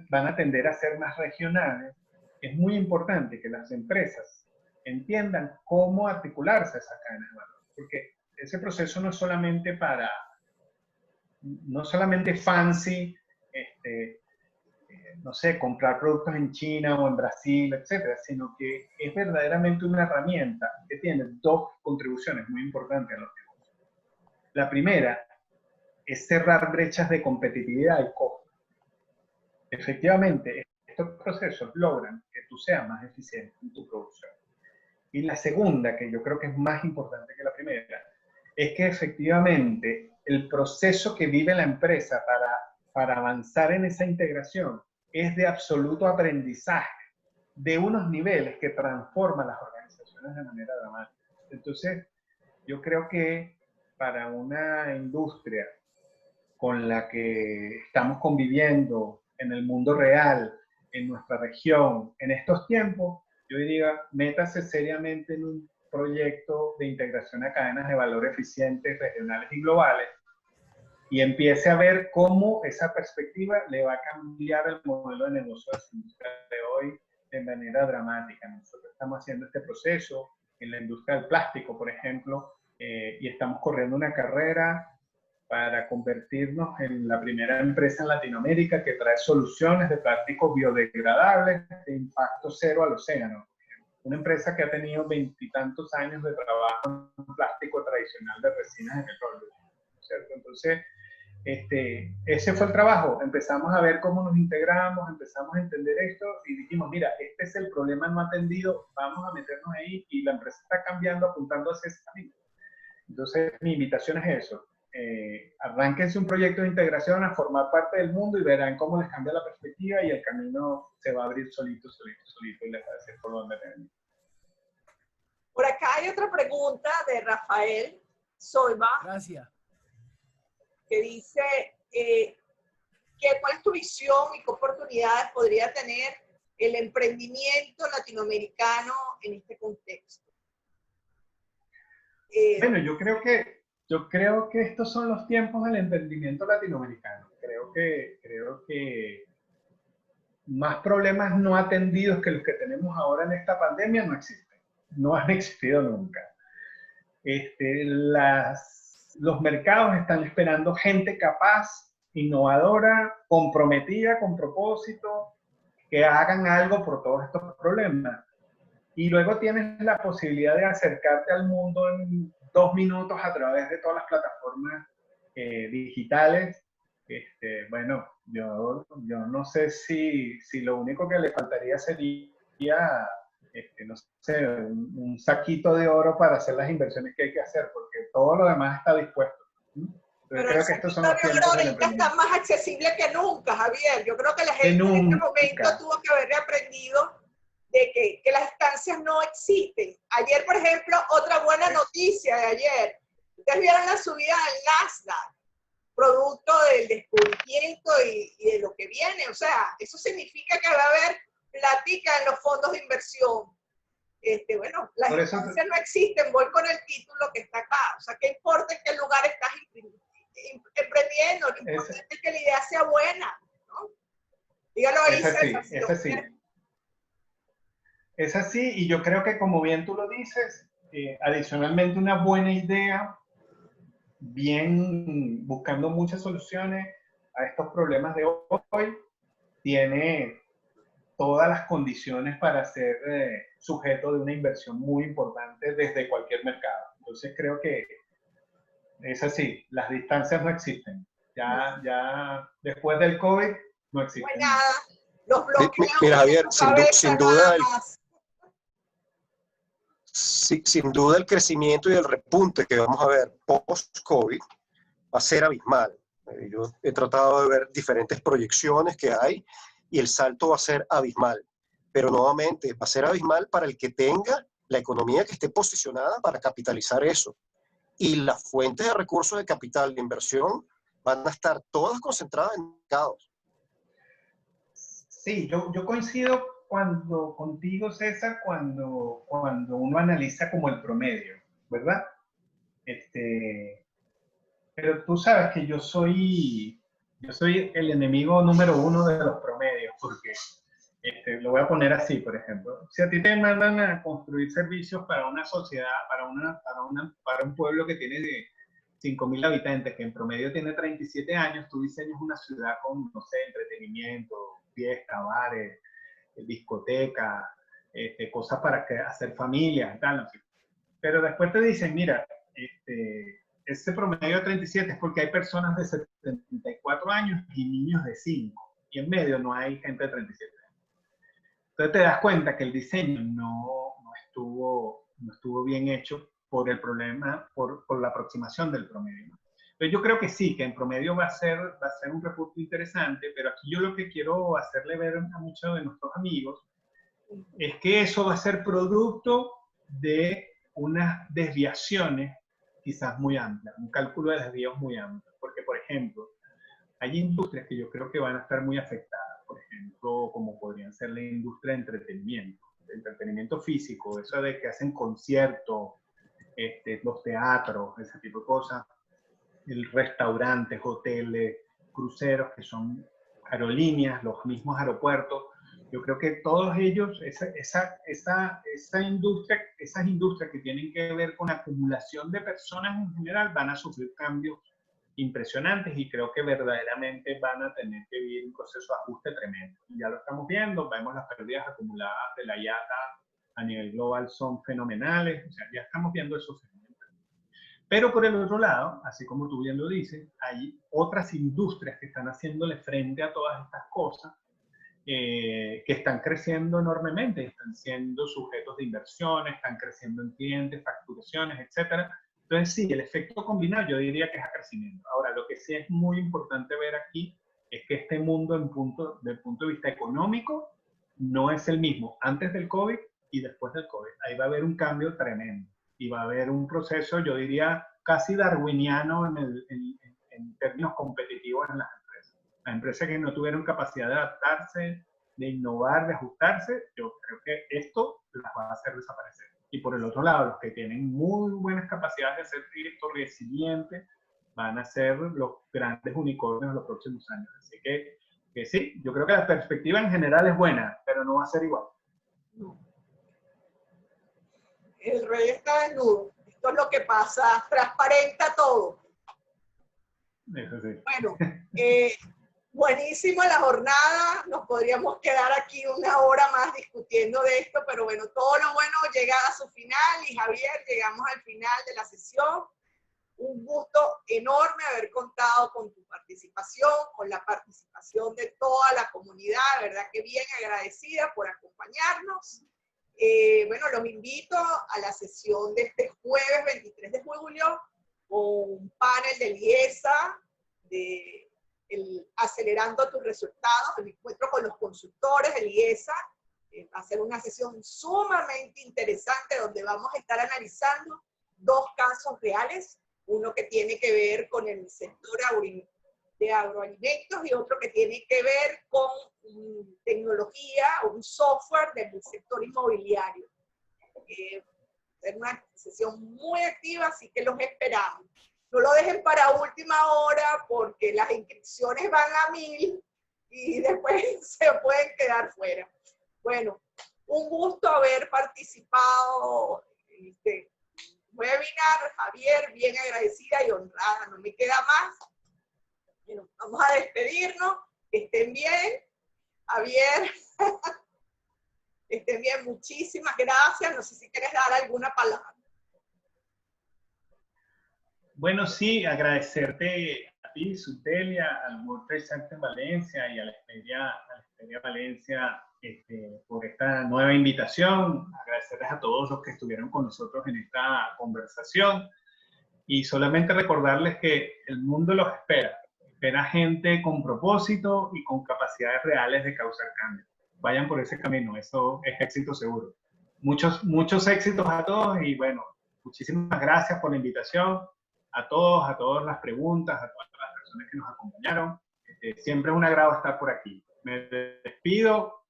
van a tender a ser más regionales, es muy importante que las empresas entiendan cómo articularse a esas cadenas de valor, porque ese proceso no es solamente fancy, no sé, comprar productos en China o en Brasil, etcétera, sino que es verdaderamente una herramienta que tiene dos contribuciones muy importantes a los negocios. La primera es cerrar brechas de competitividad y costo. Efectivamente, estos procesos logran que tú seas más eficiente en tu producción. Y la segunda, que yo creo que es más importante que la primera, es que efectivamente el proceso que vive la empresa para avanzar en esa integración es de absoluto aprendizaje, de unos niveles que transforman las organizaciones de manera dramática. Entonces, yo creo que para una industria con la que estamos conviviendo en el mundo real, en nuestra región, en estos tiempos, yo diría, métase seriamente en un proyecto de integración a cadenas de valor eficientes, regionales y globales, y empiece a ver cómo esa perspectiva le va a cambiar el modelo de negocio de la industria de hoy de manera dramática. Nosotros estamos haciendo este proceso en la industria del plástico, por ejemplo, y estamos corriendo una carrera para convertirnos en la primera empresa en Latinoamérica que trae soluciones de plásticos biodegradables de impacto cero al océano. Una empresa que ha tenido 20 y tantos años de trabajo en plástico tradicional de resinas de petróleo, ¿cierto? Entonces, ese fue el trabajo. Empezamos a ver cómo nos integramos, empezamos a entender esto y dijimos, mira, este es el problema no atendido, vamos a meternos ahí y la empresa está cambiando, apuntando hacia ese camino. Entonces, mi invitación es eso. Arránquense un proyecto de integración a formar parte del mundo y verán cómo les cambia la perspectiva y el camino se va a abrir solito y les va a decir por dónde venir. Por acá hay otra pregunta de Rafael Solva. Gracias. Que dice, ¿cuál es tu visión y qué oportunidades podría tener el emprendimiento latinoamericano en este contexto? Bueno, yo creo que estos son los tiempos del emprendimiento latinoamericano. Creo que más problemas no atendidos que los que tenemos ahora en esta pandemia no existen. No han existido nunca. Los mercados están esperando gente capaz, innovadora, comprometida, con propósito, que hagan algo por todos estos problemas. Y luego tienes la posibilidad de acercarte al mundo en 2 minutos a través de todas las plataformas digitales. Bueno, yo no sé si lo único que le faltaría sería, no sé, un saquito de oro para hacer las inversiones que hay que hacer, porque todo lo demás está dispuesto. Pero creo que estos son los tiempos del ahorita está más accesible que nunca, Javier. Yo creo que la gente en este momento tuvo que haber aprendido de que las estancias no existen. Ayer, por ejemplo, otra buena noticia de ayer. Ustedes vieron la subida del Nasdaq, producto del descubrimiento y de lo que viene. O sea, eso significa que va a haber plática en los fondos de inversión. Bueno, las estancias no existen, voy con el título que está acá. O sea, ¿qué importa en qué lugar estás emprendiendo? Lo importante es que la idea sea buena, ¿no? Dígalo ahí, César. Es así. Es así, y yo creo que como bien tú lo dices, adicionalmente una buena idea, bien buscando muchas soluciones a estos problemas de hoy, tiene todas las condiciones para ser sujeto de una inversión muy importante desde cualquier mercado. Entonces creo que es así, las distancias no existen. Ya después del COVID no existen. Pues nada, los bloqueos. Mira, Javier, sin duda el crecimiento y el repunte que vamos a ver post-COVID va a ser abismal. Yo he tratado de ver diferentes proyecciones que hay y el salto va a ser abismal. Pero nuevamente va a ser abismal para el que tenga la economía que esté posicionada para capitalizar eso. Y las fuentes de recursos de capital de inversión van a estar todas concentradas en mercados. Sí, yo coincido contigo, César, cuando uno analiza como el promedio, ¿verdad? Pero tú sabes que yo soy el enemigo número 1 de los promedios, porque lo voy a poner así, por ejemplo. Si a ti te mandan a construir servicios para una sociedad, para un pueblo que tiene 5.000 habitantes, que en promedio tiene 37 años, tú diseñas una ciudad con, no sé, entretenimiento, fiesta, bares, discoteca, cosas para hacer familias, tal, no sé. Pero después te dicen, mira, ese promedio de 37 es porque hay personas de 74 años y niños de 5, y en medio no hay gente de 37 años. Entonces te das cuenta que el diseño no estuvo bien hecho por el problema, por la aproximación del promedio. Entonces yo creo que sí, que en promedio va a ser un repunte interesante, pero aquí yo lo que quiero hacerle ver a muchos de nuestros amigos es que eso va a ser producto de unas desviaciones quizás muy amplias, un cálculo de desvíos muy amplio. Porque, por ejemplo, hay industrias que yo creo que van a estar muy afectadas, por ejemplo, como podrían ser la industria de entretenimiento físico, eso de que hacen conciertos, los teatros, ese tipo de cosas, restaurantes, hoteles, cruceros, que son aerolíneas, los mismos aeropuertos. Yo creo que todos ellos, esas industrias que tienen que ver con acumulación de personas en general, van a sufrir cambios impresionantes y creo que verdaderamente van a tener que vivir un proceso de ajuste tremendo. Ya lo estamos viendo, vemos las pérdidas acumuladas de la IATA a nivel global son fenomenales, o sea, ya estamos viendo esos fenómenos. Pero por el otro lado, así como tú bien lo dices, hay otras industrias que están haciéndole frente a todas estas cosas, que están creciendo enormemente, están siendo sujetos de inversiones, están creciendo en clientes, facturaciones, etcétera. Entonces sí, el efecto combinado yo diría que es a crecimiento. Ahora, lo que sí es muy importante ver aquí es que este mundo desde el punto de vista económico no es el mismo antes del COVID y después del COVID. Ahí va a haber un cambio tremendo y va a haber un proceso, yo diría, casi darwiniano en términos competitivos en las empresas. Las empresas que no tuvieron capacidad de adaptarse, de innovar, de ajustarse, yo creo que esto las va a hacer desaparecer. Y por el otro lado, los que tienen muy buenas capacidades de hacer esto resiliente, van a ser los grandes unicornios en los próximos años. Así que sí, yo creo que la perspectiva en general es buena, pero no va a ser igual. El rey está desnudo. Esto es lo que pasa, transparenta todo. Eso sí. Bueno, buenísima la jornada, nos podríamos quedar aquí una hora más discutiendo de esto, pero bueno, todo lo bueno llega a su final y Javier, llegamos al final de la sesión. Un gusto enorme haber contado con tu participación, con la participación de toda la comunidad, verdad que bien agradecida por acompañarnos. Bueno, los invito a la sesión de este jueves 23 de julio con un panel de IESA, de Acelerando tus resultados, el encuentro con los consultores del IESA. Va a ser una sesión sumamente interesante donde vamos a estar analizando dos casos reales, uno que tiene que ver con el sector de agroalimentos y otro que tiene que ver con tecnología o un software del sector inmobiliario. Es una sesión muy activa, así que los esperamos. No lo dejen para última hora porque las inscripciones van a 1000 y después se pueden quedar fuera. Bueno, un gusto haber participado en este webinar, Javier, bien agradecida y honrada, no me queda más. Bueno, vamos a despedirnos, que estén bien, Javier, estén bien, muchísimas gracias, no sé si quieres dar alguna palabra. Bueno, sí, agradecerte a ti, Sutelia, al World Trade Center en Valencia y a la Expedia Valencia por esta nueva invitación. Agradecerles a todos los que estuvieron con nosotros en esta conversación y solamente recordarles que el mundo los espera. Espera gente con propósito y con capacidades reales de causar cambio. Vayan por ese camino, eso es éxito seguro. Muchos éxitos a todos y bueno, muchísimas gracias por la invitación. A todas las preguntas, a todas las personas que nos acompañaron. Siempre es un agrado estar por aquí. Me despido.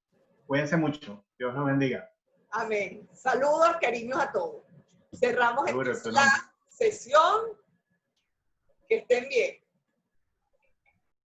Cuídense mucho. Dios los bendiga. Amén. Saludos, cariños a todos. Cerramos la sesión. Que estén bien.